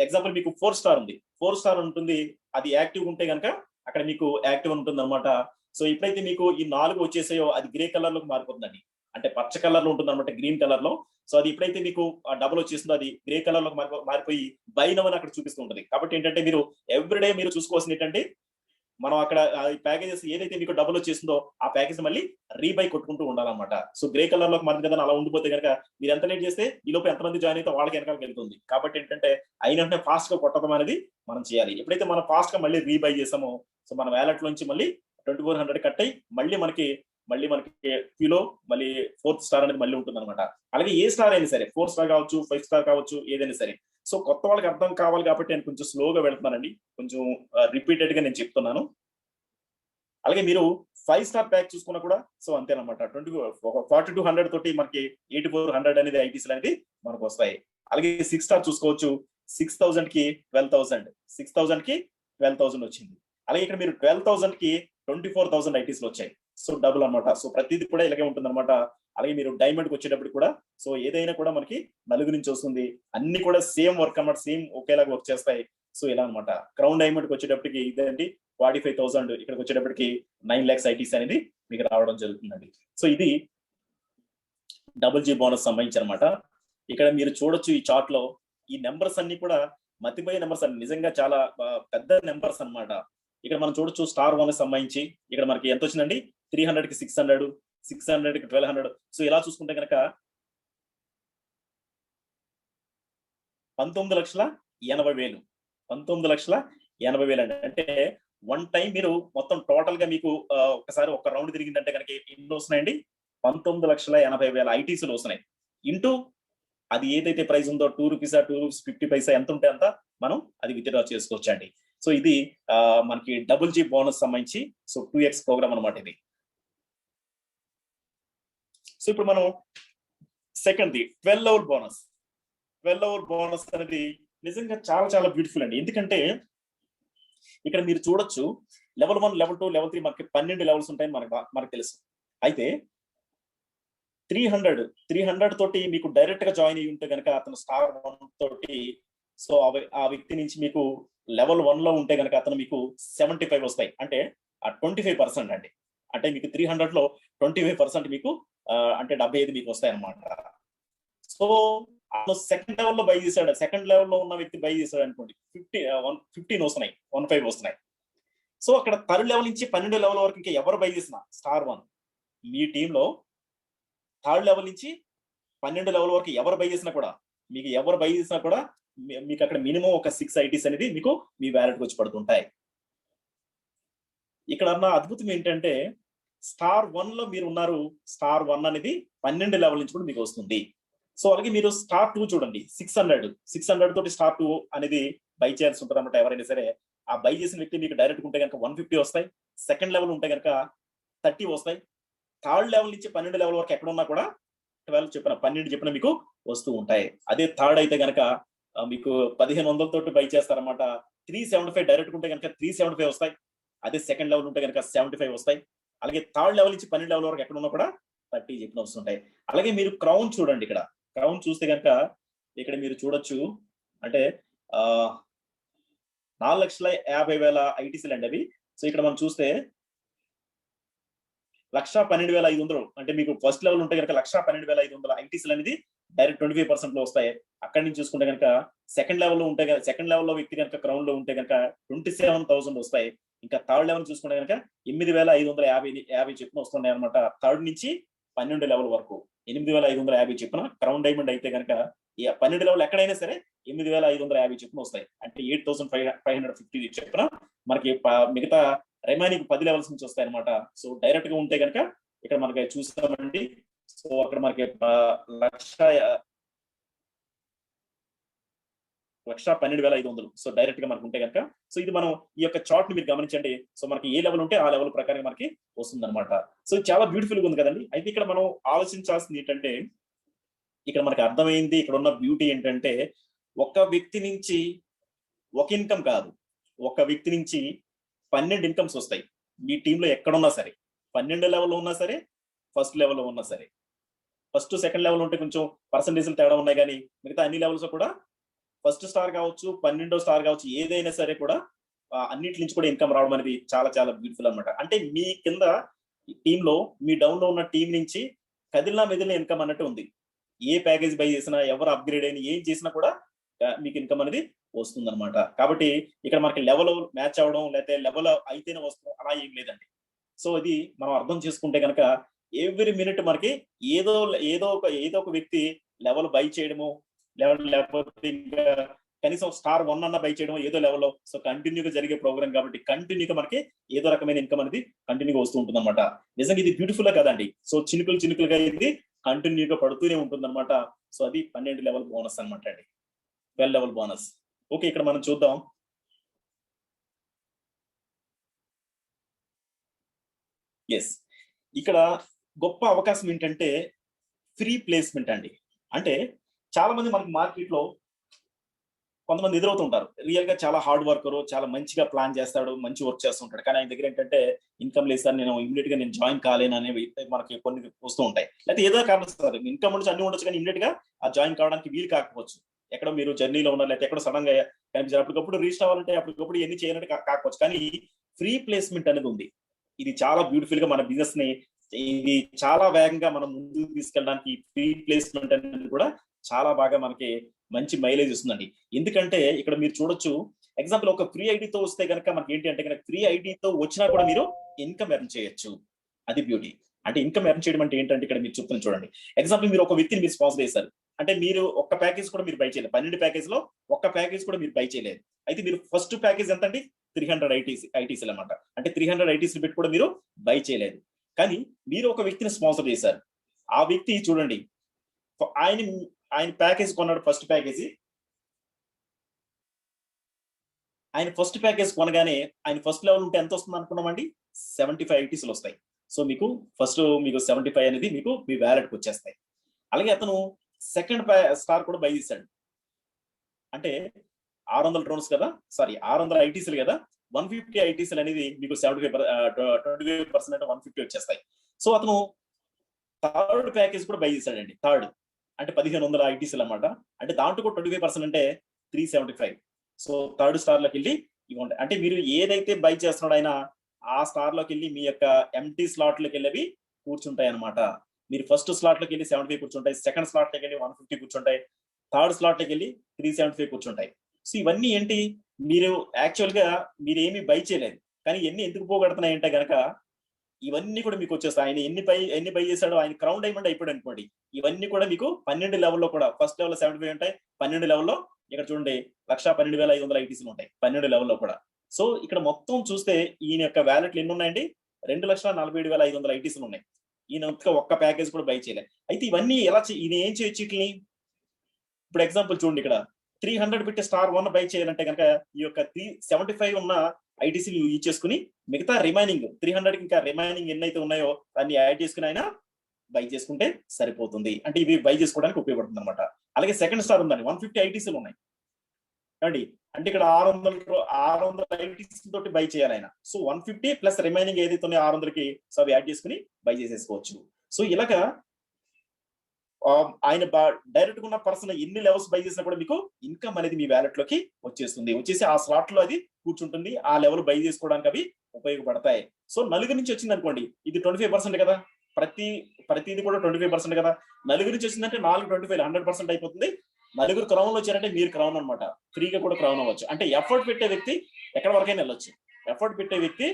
ఎగ్జాంపుల్ మీకు 4 స్టార్ ఉంది, 4 స్టార్ ఉంటుంది, అది యాక్టివ్ ఉంటే కనుక అక్కడ మీకు యాక్టివ్ ఉంటుంది అనమాట. సో ఎప్పుడైతే మీకు ఈ 4 వచ్చేసాయో అది గ్రే కలర్ లోకి మారిపోతుందండి. అంటే పచ్చ కలర్ లో ఉంటుంది అనమాట, గ్రీన్ కలర్ లో. సో అది ఎప్పుడైతే మీకు డబుల్ వచ్చేస్తుందో అది గ్రే కలర్ లోకి మారిపోయి బై నౌ అని అక్కడ చూపిస్తూ ఉంటుంది. కాబట్టి ఏంటంటే మీరు ఎవ్రీడే మీరు చూసుకోవాల్సింది ఏంటంటే మనం అక్కడ ప్యాకేజెస్ ఏదైతే మీకు డబుల్ వచ్చేసిందో ఆ ప్యాకేజ్ మళ్ళీ రీబై కొట్టుకుంటూ ఉండాలన్నమాట. సో గ్రే కలర్ లోకి మారింది కదా, అలా ఉండిపోతే కనుక మీరు ఎంత లేట్ చేస్తే ఈ లోపు ఎంతమంది జాయిన్ అయితే వాళ్ళకి వెనకాలకి వెళ్తుంది. కాబట్టి ఏంటంటే అయినంటే ఫాస్ట్ గా కొట్టడం అనేది మనం చేయాలి. ఎప్పుడైతే మనం ఫాస్ట్ గా మళ్ళీ రీబై చేసామో సో మన వ్యాలెట్ నుంచి మళ్ళీ 2400 కట్ అయ్యి మళ్ళీ మనకి క్యూలో మళ్ళీ 4th స్టార్ అనేది మళ్ళీ ఉంటుంది అనమాట. అలాగే ఏ స్టార్ అయినా సరే, 4 స్టార్ కావచ్చు, 5 స్టార్ కావచ్చు, ఏదైనా సరే. సో కొత్త వాళ్ళకి అర్థం కావాలి కాబట్టి నేను కొంచెం స్లోగా వెళ్తున్నానండి, కొంచెం రిపీటెడ్ గా నేను చెప్తున్నాను. అలాగే మీరు 5 స్టార్ ప్యాక్ చూసుకున్నా కూడా సో అంతేనమాట. 4200 తోటి మనకి 8400 అనేది ఐటీసీ అనేది మనకు వస్తాయి. అలాగే 6 స్టార్ చూసుకోవచ్చు. 6000 కి 12000, 6000 కి 12000 వచ్చింది. అలాగే ఇక్కడ మీరు 12000 కి 24000 ఐటీసీలు వచ్చాయి. సో డబుల్ అనమాట. సో ప్రతిదీ కూడా ఇలాగే ఉంటుంది అనమాట. అలాగే మీరు డైమండ్ కి వచ్చేటప్పుడు కూడా సో ఏదైనా కూడా మనకి నలుగు నుంచి వస్తుంది. అన్ని కూడా సేమ్ వర్క్ అన్నమాట, సేమ్ ఒకేలాగా వర్క్ చేస్తాయి. సో ఇలా అనమాట. క్రౌన్ డైమండ్ కి వచ్చేటప్పటికి ఇదేంటి 45,000, ఇక్కడికి వచ్చేటప్పటికి 9 lakhs ఐటీసీ అనేది మీకు రావడం జరుగుతుందండి. సో ఇది డబుల్ జీ బోనస్ సంబంధించి అనమాట. ఇక్కడ మీరు చూడొచ్చు ఈ చార్ట్ లో ఈ నెంబర్స్ అన్ని కూడా మతిపోయే నెంబర్స్ అన్ని నిజంగా చాలా పెద్ద నెంబర్స్ అన్నమాట. ఇక్కడ మనం చూడొచ్చు స్టార్ 1 సంబంధించి ఇక్కడ మనకి ఎంత వచ్చిందండి, 300 కి 600, 600 కి 1200. సో ఇలా చూసుకుంటే కనుక 19,80,000, 19,80,000 అండి. అంటే వన్ టైం మీరు మొత్తం టోటల్ గా మీకు ఒకసారి ఒక రౌండ్ తిరిగిందంటే కనుక ఎన్ని వస్తున్నాయండి, 19,80,000 ఐటీసీలు వస్తున్నాయి. ఇంటూ అది ఏదైతే ప్రైస్ ఉందో ₹2 ₹2.50 ఎంత ఉంటే అంత మనం అది విత్డ్రా చేసుకోవచ్చు అండి. సో ఇది మనకి డబుల్ జీ బోనస్ సంబంధించి సో 2x ప్రోగ్రామ్ అనమాట ఇది. సో ఇప్పుడు మనం సెకండ్ది 12 లెవెల్ బోనస్. 12 లెవెల్ బోనస్ అనేది నిజంగా చాలా చాలా బ్యూటిఫుల్ అండి. ఎందుకంటే ఇక్కడ మీరు చూడొచ్చు లెవెల్ 1, లెవెల్ 2, లెవెల్ 3 మనకి 12 లెవెల్స్ ఉంటాయని మనకు తెలుసు. అయితే 300 తోటి మీకు డైరెక్ట్ గా జాయిన్ అయ్యి ఉంటే కనుక అతను స్టార్ 1 తోటి సో ఆ వ్యక్తి నుంచి మీకు లెవెల్ 1 లో ఉంటే కనుక అతను మీకు 75 వస్తాయి. అంటే ఆ 25% అండి. అంటే మీకు 300 లో 25% మీకు అంటే 75 మీకు వస్తాయి అనమాట. సో అతను సెకండ్ లెవెల్ లో బై చేశాడు, సెకండ్ లెవెల్ లో ఉన్న వ్యక్తి బై చేశాడు అనుకోండి, 15 వస్తున్నాయి, 15 వస్తున్నాయి. సో అక్కడ థర్డ్ లెవెల్ నుంచి 12 లెవెల్ వరకు ఇంకా ఎవరు బై చేసిన స్టార్ 1 మీ టీంలో థర్డ్ లెవెల్ నుంచి 12 లెవెల్ వరకు ఎవరు బై చేసినా కూడా మీకు అక్కడ మినిమం ఒక 6 ఐటీస్ అనేది మీకు మీ వ్యాలెట్ వచ్చి పడుతుంటాయి. ఇక్కడ ఉన్న అద్భుతం ఏంటంటే స్టార్ 1 లో మీరు ఉన్నారు, స్టార్ 1 అనేది 12 లెవెల్ నుంచి కూడా మీకు వస్తుంది. సో అలాగే మీరు స్టార్ 2 చూడండి, 600 తోటి స్టార్ 2 అనేది బై చేయాల్సి ఉంటుంది అన్నమాట. ఎవరైనా సరే ఆ బై చేసిన వ్యక్తి మీకు డైరెక్ట్ ఉంటే కనుక 150 వస్తాయి, సెకండ్ లెవెల్ ఉంటే కనుక 30 వస్తాయి, థర్డ్ లెవెల్ నుంచి 12 లెవెల్ వరకు ఎక్కడ ఉన్నా కూడా 12 చెప్పిన మీకు వస్తూ ఉంటాయి. అదే థర్డ్ అయితే కనుక మీకు 1500 తోటి బై చేస్తారన్నమాట. 375 డైరెక్ట్ ఉంటే కనుక 375 వస్తాయి. అదే సెకండ్ లెవెల్ ఉంటే కనుక 75 వస్తాయి. అలాగే థర్డ్ లెవెల్ నుంచి 12 లెవెల్ వరకు ఎక్కడ ఉన్నా కూడా 30 చెప్పిన వస్తుంటాయి. అలాగే మీరు క్రౌన్ చూడండి, ఇక్కడ క్రౌన్ చూస్తే కనుక ఇక్కడ మీరు చూడొచ్చు అంటే 4,50,000 ఐటీసీలు అండి అవి. సో ఇక్కడ మనం చూస్తే 1,12,500 అంటే మీకు ఫస్ట్ లెవెల్ ఉంటే కనుక 1,12,500 ఐటీసీలు అనేది డైరెక్ట్ 25% లో వస్తాయి. అక్కడి నుంచి చూసుకుంటే కనుక సెకండ్ లెవెల్లో వ్యక్తి కనుక క్రౌన్ లో ఉంటే కనుక 27,000 వస్తాయి. ఇంకా థర్డ్ లెవెల్ చూసుకుంటే కనుక 8,550 చెప్పిన వస్తున్నాయి అనమాట. థర్డ్ నుంచి 12 లెవెల్ వరకు 8,550 చెప్పిన క్రౌన్ డైమండ్ అయితే కనుక 12 లెవెల్ ఎక్కడైనా సరే 8,550 చెప్పిన వస్తాయి. అంటే 8,550 చెప్పిన మనకి మిగతా రిమైనింగ్ 10 లెవెల్స్ నుంచి వస్తాయి అనమాట. సో డైరెక్ట్ గా ఉంటే కనుక ఇక్కడ మనకి చూస్తామండి. సో అక్కడ మనకి 1,12,500 సో డైరెక్ట్ గా మనకు ఉంటే కనుక సో ఇది మనం ఈ యొక్క చార్ట్ ని మీరు గమనించండి. సో మనకి ఏ లెవెల్ ఉంటే ఆ లెవెల్ ప్రకారం మనకి వస్తుంది అనమాట. సో ఇది చాలా బ్యూటిఫుల్ గా ఉంది కదండి. అయితే ఇక్కడ మనం ఆలోచించాల్సింది ఏంటంటే ఇక్కడ మనకి అర్థమైంది, ఇక్కడ ఉన్న బ్యూటీ ఏంటంటే ఒక వ్యక్తి నుంచి ఒక ఇన్కమ్ కాదు, ఒక వ్యక్తి నుంచి 12 ఇన్కమ్స్ వస్తాయి. మీ టీంలో ఎక్కడున్నా సరే 12 లెవెల్లో ఉన్నా సరే, ఫస్ట్ లెవెల్లో ఉన్నా సరే. ఫస్ట్ సెకండ్ లెవెల్ ఉంటే కొంచెం పర్సంటేజ్లు తేడా ఉన్నాయి, కానీ మిగతా అన్ని లెవెల్స్ కూడా ఫస్ట్ స్టార్ కావచ్చు, 12వ స్టార్ కావచ్చు, ఏదైనా సరే కూడా అన్నిటి నుంచి కూడా ఇన్కమ్ రావడం అనేది చాలా చాలా బ్యూటిఫుల్ అనమాట. అంటే మీ కింద టీంలో మీ డౌన్ లో ఉన్న టీం నుంచి కదిలినా మెదిలిన ఇన్కమ్ అన్నట్టు ఉంది. ఏ ప్యాకేజ్ బై చేసినా, ఎవరు అప్గ్రేడ్ అయినా, ఏం చేసినా కూడా మీకు ఇన్కమ్ అనేది వస్తుంది అనమాట. కాబట్టి ఇక్కడ మనకి లెవెల్ మ్యాచ్ అవ్వడం లేకపోతే లెవెల్ అయితేనే వస్తుంది అలా ఏం లేదండి. సో ఇది మనం అర్థం చేసుకుంటే కనుక ఎవ్రీ మినిట్ మనకి ఏదో ఒక వ్యక్తి లెవెల్ బై చేయడము, లేకపోతే ఇంకా కనీసం స్టార్ 1 అన్న బై చేయడం ఏదో లెవెల్లో. సో కంటిన్యూగా జరిగే ప్రోగ్రామ్ కాబట్టి కంటిన్యూగా మనకి ఏదో రకమైన ఇన్కమ్ అనేది కంటిన్యూగా వస్తూ ఉంటుంది అనమాట. నిజంగా ఇది బ్యూటిఫుల్ గా కదండి. సో చినుకులుగా ఇది కంటిన్యూగా పడుతూనే ఉంటుంది అనమాట. సో అది 12 లెవెల్ బోనస్ అనమాట అండి, 12 లెవెల్ బోనస్. ఓకే, ఇక్కడ మనం చూద్దాం. ఎస్, ఇక్కడ గొప్ప అవకాశం ఏంటంటే ఫ్రీ ప్లేస్మెంట్ అండి. అంటే చాలా మంది మనకి మార్కెట్ లో కొంతమంది ఎదురవుతుంటారు. రియల్ గా చాలా హార్డ్ వర్కర్, చాలా మంచిగా ప్లాన్ చేస్తాడు, మంచి వర్క్ చేస్తుంటాడు. కానీ ఆయన దగ్గర ఏంటంటే ఇన్కమ్ లేదు సార్, నేను ఇమీడియట్ గా నేను జాయిన్ కాలేను అనేవి మనకి కొన్ని వస్తూ ఉంటాయి. లేకపోతే ఏదో కారణం సార్, ఇన్కమ్ నుంచి అన్ని ఉండొచ్చు కానీ ఇమీడియట్ గా ఆ జాయిన్ కావడానికి వీలు కాకపోవచ్చు. ఎక్కడో మీరు జర్నీలో ఉన్నారు, లేకపోతే ఎక్కడో సడన్ గా కనిపించారు, అప్పటికప్పుడు రీచ్ అవ్వాలంటే అప్పటికప్పుడు ఎన్ని చేయాలంటే కాకపోవచ్చు. కానీ ఫ్రీ ప్లేస్మెంట్ అనేది ఉంది. ఇది చాలా బ్యూటిఫుల్ గా మన బిజినెస్ ని ఇది చాలా వేగంగా మనం ముందుకు తీసుకెళ్ళడానికి ఫ్రీ ప్లేస్మెంట్ అనేది కూడా చాలా బాగా మనకి మంచి మైలేజ్ ఇస్తుందండి. ఎందుకంటే ఇక్కడ మీరు చూడొచ్చు, ఎగ్జాంపుల్ ఒక ఫ్రీ ఐడితో వస్తే కనుక మనకి ఏంటి అంటే కనుక ఫ్రీ ఐడితో వచ్చినా కూడా మీరు ఇన్కమ్ ఎర్న్ చేయొచ్చు. అది బ్యూటీ. అంటే ఇన్కమ్ ఎర్న్ చేయడం అంటే ఏంటంటే ఇక్కడ మీరు చెప్తున్నా చూడండి. ఎగ్జాంపుల్ మీరు ఒక వ్యక్తిని మీరు స్పాన్సర్ చేశారు అంటే మీరు ఒక్క ప్యాకేజ్ కూడా మీరు బై చేయలేదు. 12 ప్యాకేజ్ లో ఒక్క ప్యాకేజ్ కూడా మీరు బై చేయలేదు. అయితే మీరు ఫస్ట్ ప్యాకేజ్ ఎంత అండి? 300 ఐటీసీ అనమాట. అంటే 300 ఐటీసీ పెట్టి కూడా మీరు బై చేయలేదు. కానీ మీరు ఒక వ్యక్తిని స్పాన్సర్ చేశారు. ఆ వ్యక్తి చూడండి, ఆయన ప్యాకేజ్ కొన్నాడు. ఫస్ట్ ప్యాకేజీ ఆయన ఫస్ట్ ప్యాకేజ్ కొనగానే ఆయన ఫస్ట్ లెవెల్ ఉంటే ఎంత వస్తుంది అనుకున్నామండి? 75 ఐటీసీలు వస్తాయి. సో మీకు 75 అనేది మీకు మీ వ్యాలెట్కి వచ్చేస్తాయి. అలాగే అతను సెకండ్ స్టార్ కూడా బై చేశాడు. అంటే 600 డ్రోన్స్ కదా, సారీ 600 ఐటీసీలు కదా, 150 ఐటీసీలు అనేది మీకు 25% 150 వచ్చేస్తాయి. సో అతను థర్డ్ ప్యాకేజ్ కూడా బై చేశాడండి. థర్డ్ అంటే 1500 ఐటీసీలు అనమాట. అంటే దాంట్లో కూడా 25% అంటే 375. సో థర్డ్ స్టార్ లోకి వెళ్ళి ఇవ్వండి. అంటే మీరు ఏదైతే బై చేస్తున్నాడో ఆయన ఆ స్టార్ లోకి వెళ్ళి మీ యొక్క ఎంటీ స్లాట్ లోకి వెళ్ళి కూర్చుంటాయి అనమాట. మీరు ఫస్ట్ స్లాట్ లోకి వెళ్ళి 75 కూర్చుంటాయి, సెకండ్ స్లాట్ లోకి వెళ్ళి 150 కూర్చుంటాయి, థర్డ్ స్లాట్ లోకి వెళ్ళి 375 కూర్చుంటాయి. సో ఇవన్నీ ఏంటి, మీరు యాక్చువల్ గా మీరు ఏమి బై చేయలేదు, కానీ ఎన్ని ఎందుకు పోగొడుతున్నాయి అంటే కనుక ఇవన్నీ కూడా మీకు వచ్చేస్తాయి. ఆయన ఎన్ని బై చేశాడో ఆయన క్రౌన్ డైమండ్ అయిపోయాడు అనుకోండి. ఇవన్నీ కూడా మీకు 12 లెవెల్లో కూడా, ఫస్ట్ లెవెల్ 75 ఉంటాయి, 12 లెవెల్లో ఇక్కడ చూడండి 1,12,500 ఐటీసీలు ఉంటాయి 12 లెవెల్లో కూడా. సో ఇక్కడ మొత్తం చూస్తే ఈయన యొక్క వ్యాలెట్లు ఎన్ని ఉన్నాయండి? 2,47,500 ఐటీసీలు ఉన్నాయి. ఈయన ఒక్క ప్యాకేజ్ కూడా బై చేయలేదు. అయితే ఇవన్నీ ఈయన ఏం చేయొచ్చు వీటిని? ఇప్పుడు ఎగ్జాంపుల్ చూడండి, ఇక్కడ 300 పెట్టి స్టార్ 1 బై చేయాలంటే కనుక ఈ యొక్క 375 ఉన్న ఐటీసీలు యూజ్ చేసుకుని మిగతా రిమైనింగ్ 300 ఇంకా రిమైనింగ్ ఎన్నైతే ఉన్నాయో దాన్ని యాడ్ చేసుకుని ఆయన బై చేసుకుంటే సరిపోతుంది. అంటే ఇవి బై చేసుకోవడానికి ఉపయోగపడుతుంది అనమాట. అలాగే సెకండ్ స్టార్ ఉందండి, 150 ఐటీసీలు ఉన్నాయి అండి. అంటే ఇక్కడ 600 ఐటీసీ తోటి బై చేయాలి ఆయన. సో 150 ప్లస్ రిమైనింగ్ ఏదైతే ఉన్నాయో 600కి సో అవి యాడ్ చేసుకుని బై చేసేసుకోవచ్చు. సో ఇలాగా ఆయన డైరెక్ట్ గా ఉన్న పర్సన్ ఎన్ని లెవెల్స్ బై చేసినా కూడా మీకు ఇన్కమ్ అనేది మీ వ్యాలెట్ లోకి వచ్చేసి ఆ స్లాట్ లో అది కూర్చుంటుంది. ఆ లెవెల్ బై చేసుకోవడానికి అవి ఉపయోగపడతాయి. సో నలుగురు నుంచి వచ్చింది అనుకోండి, ఇది 25% కదా, ప్రతిది కూడా 25% కదా. నలుగురు నుంచి వచ్చిందంటే 25 100% అయిపోతుంది. నలుగురు క్రౌన్ లో వచ్చారంటే మీరు క్రౌన్ అనమాట. ఫ్రీగా కూడా క్రౌన్ అవ్వచ్చు. అంటే ఎఫర్ట్ పెట్టే వ్యక్తి ఎక్కడ వరకైనా వెళ్ళొచ్చు. ఎఫర్ట్ పెట్టే వ్యక్తి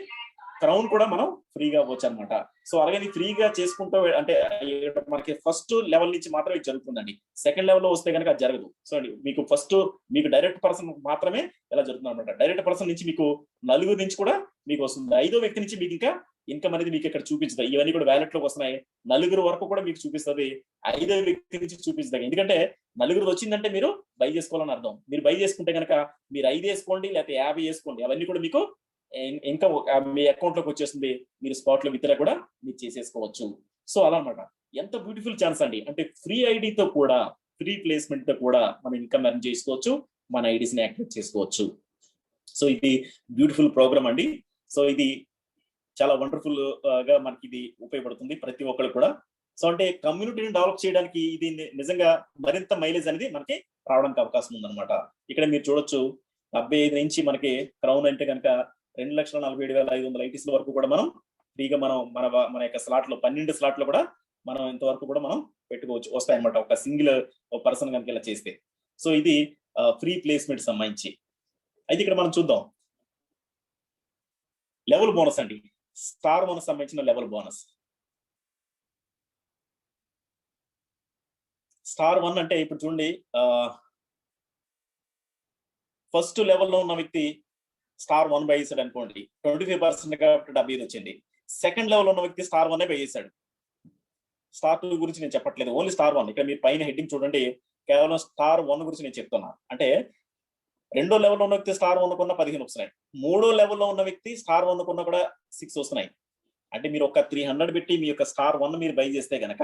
క్రౌన్ కూడా మనం ఫ్రీగా అవ్వచ్చు అనమాట. సో అలాగే ఫ్రీగా చేసుకుంటూ అంటే మనకి ఫస్ట్ లెవెల్ నుంచి మాత్రమే ఇది జరుగుతుందండి. సెకండ్ లెవెల్లో వస్తే కనుక అది జరగదు. సో మీకు డైరెక్ట్ పర్సన్ మాత్రమే ఎలా జరుగుతుంది అనమాట. డైరెక్ట్ పర్సన్ నుంచి మీకు నలుగురు నుంచి కూడా మీకు వస్తుంది. 5వ వ్యక్తి నుంచి మీకు ఇంకా ఇన్కమ్ అనేది మీకు ఇక్కడ చూపించదు. ఇవన్నీ కూడా వ్యాలెట్ లోకి వస్తున్నాయి. నలుగురు వరకు కూడా మీకు చూపిస్తుంది. 5వ వ్యక్తి నుంచి చూపిస్తుంది. ఎందుకంటే నలుగురు వచ్చిందంటే మీరు బై చేసుకోవాలని అర్థం. మీరు బై చేసుకుంటే కనుక మీరు 5 వేసుకోండి, లేకపోతే 50 వేసుకోండి, అవన్నీ కూడా మీకు ఇంకా మీ అకౌంట్ లోకి వచ్చేస్తుంది. మీరు స్పాట్ లో విత్డ్రా కూడా మీరు చేసేసుకోవచ్చు. సో అలా అనమాట. ఎంత బ్యూటిఫుల్ ఛాన్స్ అండి. అంటే ఫ్రీ ఐడితో కూడా, ఫ్రీ ప్లేస్మెంట్ తో కూడా మనం ఇన్కమ్ ఎర్న్ చేసుకోవచ్చు, మన ఐడీస్ ని యాక్టివేట్ చేసుకోవచ్చు. సో ఇది బ్యూటిఫుల్ ప్రోగ్రామ్ అండి. సో ఇది చాలా వండర్ఫుల్ గా మనకి ఇది ఉపయోగపడుతుంది ప్రతి ఒక్కరు కూడా. సో అంటే కమ్యూనిటీని డెవలప్ చేయడానికి ఇది నిజంగా మరింత మైలేజ్ అనేది మనకి రావడానికి అవకాశం ఉందన్నమాట. ఇక్కడ మీరు చూడొచ్చు 75 నుంచి మనకి క్రౌన్ అంటే కనుక 2,47,500 ఐటీసీల వరకు కూడా మనం ఫ్రీగా మన యొక్క స్లాట్ లో 12 స్లాట్ లో కూడా మనం ఇంతవరకు కూడా మనం పెట్టుకోవచ్చు, వస్తాయన్నమాట ఒక సింగిల్ పర్సన్ కనుక ఇలా చేస్తే. సో ఇది ఫ్రీ ప్లేస్మెంట్ సంబంధించి. అయితే ఇక్కడ మనం చూద్దాం లెవెల్ బోనస్ అండి. స్టార్ 1 సంబంధించిన లెవెల్ బోనస్. స్టార్ 1 అంటే ఇప్పుడు చూడండి, ఫస్ట్ లెవెల్లో ఉన్న వ్యక్తి స్టార్ 1 బై చేశాడు అనుకోండి, 25% కాబట్టి 75 వచ్చింది. సెకండ్ లెవెల్ ఉన్న వ్యక్తి స్టార్ 1 బై చేశాడు. స్టార్ 2 గురించి నేను చెప్పట్లేదు, ఓన్లీ స్టార్ 1. ఇక్కడ మీరు పైన హెడ్డింగ్ చూడండి, కేవలం స్టార్ 1 గురించి నేను చెప్తున్నా. అంటే 2వ లెవెల్లో ఉన్న వ్యక్తి స్టార్ 1 కొన్న 15 వస్తున్నాయి. 3వ లెవెల్లో ఉన్న వ్యక్తి స్టార్ 1 కొన్న కూడా 6 వస్తున్నాయి. అంటే మీరు ఒక 300 పెట్టి మీ యొక్క స్టార్ 1 మీరు బై చేస్తే గనక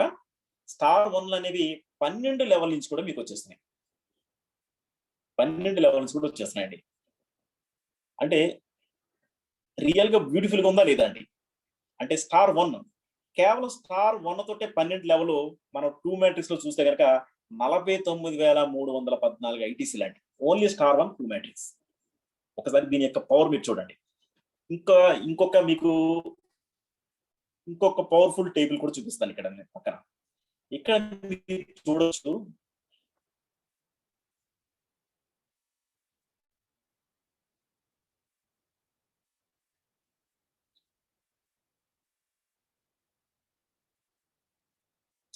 స్టార్ 1 అనేవి 12 లెవెల్ నుంచి కూడా మీకు వచ్చేస్తున్నాయి. 12 లెవెల్ నుంచి కూడా వచ్చేస్తున్నాయండి. అంటే రియల్ గా బ్యూటిఫుల్ గా ఉందా లేదా అండి? అంటే స్టార్ 1 కేవలం స్టార్ 1 తోటే 12 లెవెల్ మనం 2 మ్యాట్రిక్స్ లో చూస్తే కనుక 49,314 ఐటీసీ లాంటి ఓన్లీ స్టార్ 1 2 మ్యాట్రిక్స్. ఒకసారి దీని యొక్క పవర్ మీరు చూడండి. ఇంకా ఇంకొక పవర్ఫుల్ టేబుల్ కూడా చూపిస్తాను ఇక్కడ నేను పక్కన. ఇక్కడ మీరు చూడొచ్చు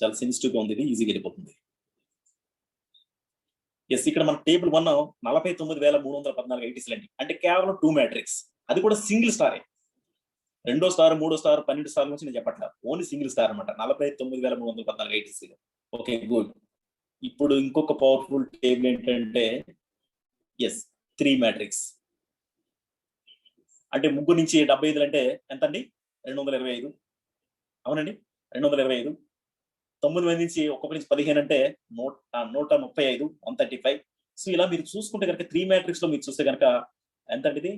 చాలా సెన్సిటివ్ గా ఉంది, ఇది ఈజీగా వెళ్ళిపోతుంది. ఎస్, ఇక్కడ మన టేబుల్ 1 49,314 ఐటీసీ అండి. అంటే కేవలం 2 మ్యాట్రిక్స్, అది కూడా సింగిల్ స్టారే. 2వ స్టార్ 3వ స్టార్ 12 స్టార్ నుంచి నేను చెప్పట్లేదు, ఓన్లీ సింగిల్ స్టార్ అనమాట. 49,314 ఐటీసీ. Okay good. ఇప్పుడు ఇంకొక పవర్ఫుల్ టేబుల్ ఏంటంటే ఎస్ 3 మ్యాట్రిక్స్. అంటే ముగ్గురు నుంచి 75 అంటే ఎంత అండి? 225. అవునండి 225. 9 మంది నుంచి ఒక్కొక్క నుంచి 15 అంటే 135, 135. సో ఇలా మీరు చూసుకుంటే కనుక 3 మ్యాట్రిక్స్ లో మీరు చూస్తే కనుక ఎంత అంటే ఇది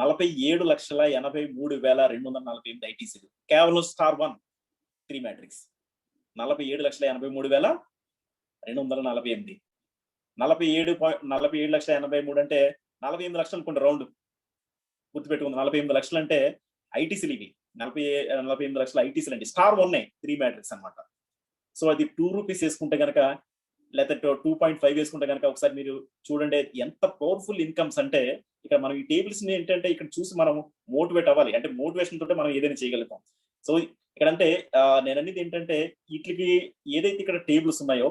47,83,248 ఐటీసీలు కేవలం స్టార్ 1 3 మ్యాట్రిక్స్. 47,83,248. 47,83,000 అంటే 48 లక్షలు అనుకోండి, రౌండ్ గుర్తుపెట్టుకుంది. 48 లక్షలు అంటే ఐటీసీలు ఇవి. 48 లక్షల ఐటీసీలు అండి. స్టార్ 1 3 మ్యాట్రిక్స్ అనమాట. సో అది 2 రూపీస్ వేసుకుంటే కనుక లేకపోతే 2.5 వేసుకుంటే కనుక ఒకసారి మీరు చూడండి ఎంత పవర్ఫుల్ ఇన్కమ్స్. అంటే ఇక్కడ మనం ఈ టేబుల్స్ ని ఏంటంటే ఇక్కడ చూసి మనం మోటివేట్ అవ్వాలి. అంటే మోటివేషన్ తోటే మనం ఏదైనా చేయగలుగుతాం. సో ఇక్కడ అంటే నేను అనేది ఏంటంటే వీటికి ఏదైతే ఇక్కడ టేబుల్స్ ఉన్నాయో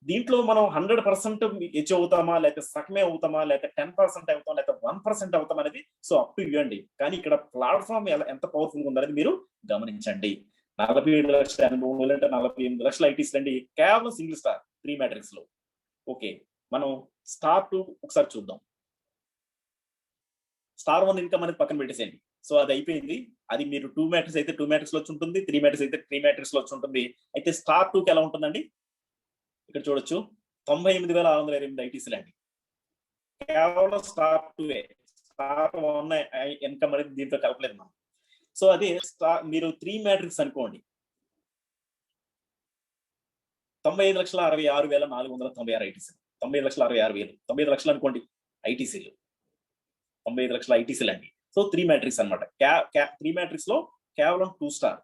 దీంట్లో మనం 100% హెచ్ అవుతామా, లేకపోతే సగమే అవుతామా, లేకపోతే 10% అవుతాం, లేకపోతే 1% అవుతాం అనేది సో అప్ టు యూ అండి. కానీ ఇక్కడ ప్లాట్ఫామ్ ఎంత పవర్ఫుల్ గా ఉందనేది మీరు గమనించండి. 47,83,000 అంటే 48 లక్షల ఐటీస్ అండి కేవలం సింగిల్ స్టార్ 3 మ్యాట్రిక్స్ లో. ఓకే, మనం స్టార్ 2 ఒకసారి చూద్దాం. స్టార్ 1 ఇన్కమ్ అనేది పక్కన పెట్టేసేయండి. సో అది అయిపోయింది. అది మీరు 2 మ్యాట్రిక్స్ అయితే 2 మ్యాట్రిక్స్ లో వచ్చి ఉంటుంది, 3 మ్యాట్రిక్స్ అయితే 3 మ్యాట్రిక్స్ లో వచ్చి ఉంటుంది. అయితే స్టార్ 2 కి ఎలా ఉంటుందండి? ఇక్కడ చూడొచ్చు 98,628 ఐటీసీలు అండి కేవలం స్టార్ 2. స్టార్ 1 ఇన్కమ్ అనేది దీంట్లో కలపలేదు మనం. సో అది మీరు 3 మ్యాట్రిక్స్ అనుకోండి 95,66,496 ఐటీసీలు. 95,66,000 95 లక్షలు అనుకోండి ఐటీసీలు. 95 లక్షల ఐటీసీలు అండి. సో 3 మ్యాట్రిక్స్ అనమాట. 3 మ్యాట్రిక్స్ లో కేవలం 2 స్టార్.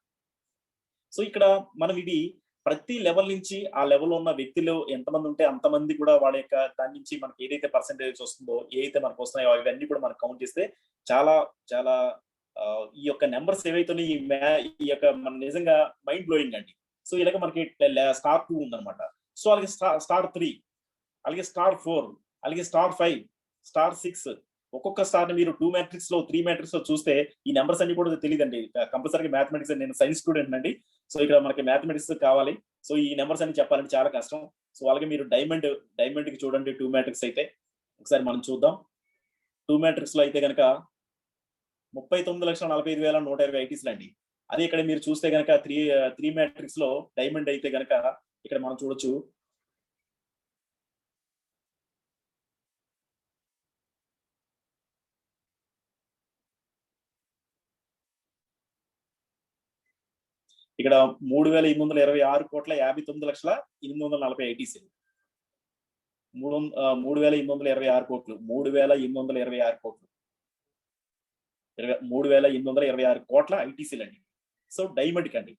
సో ఇక్కడ మనం ఇది ప్రతి లెవెల్ నుంచి ఆ లెవెల్ ఉన్న వ్యక్తులు ఎంతమంది ఉంటే అంతమంది కూడా వాళ్ళ యొక్క దాని నుంచి మనకి ఏదైతే పర్సెంటేజ్ వస్తుందో, ఏదైతే మనకు వస్తున్నాయో ఇవన్నీ కూడా మనం కౌంట్ చేస్తే చాలా చాలా ఈ యొక్క నెంబర్స్ ఏవైతే ఈ యొక్క మన నిజంగా మైండ్ బ్లోయింగ్ అండి. సో ఇలాగ మనకి స్టార్ 2 ఉందన్నమాట. సో అలాగే స్టార్ 3, అలాగే స్టార్ 4, అలాగే స్టార్ 5, స్టార్ 6. ఒక్కొక్క స్టార్ ని మీరు 2 మ్యాట్రిక్స్ లో 3 మ్యాట్రిక్స్ లో చూస్తే ఈ నెంబర్స్ అన్ని కూడా తెలియదండి. కంపల్సరీగా మ్యాథమెటిక్స్, నేను సైన్స్ స్టూడెంట్ అండి. సో ఇక్కడ మనకి మ్యాథమెటిక్స్ కావాలి. సో ఈ నెంబర్స్ అన్ని చెప్పాలంటే చాలా కష్టం. సో అలాగే మీరు డైమండ్ కి చూడండి 2 మ్యాట్రిక్స్ అయితే ఒకసారి మనం చూద్దాం. 2 మ్యాట్రిక్స్ లో అయితే కనుక 39,45,120 ఐటీసీలు అండి. అదే ఇక్కడ మీరు చూస్తే కనుక 3 మ్యాట్రిక్స్ లో డైమండ్ అయితే కనుక ఇక్కడ మనం చూడొచ్చు 3,826,59,840 ఐటీసీలు. 3,826 కోట్లు 3,826 కోట్లు 3,826 కోట్ల ఐటీసీలు అండి. సో డైమండ్ కండి,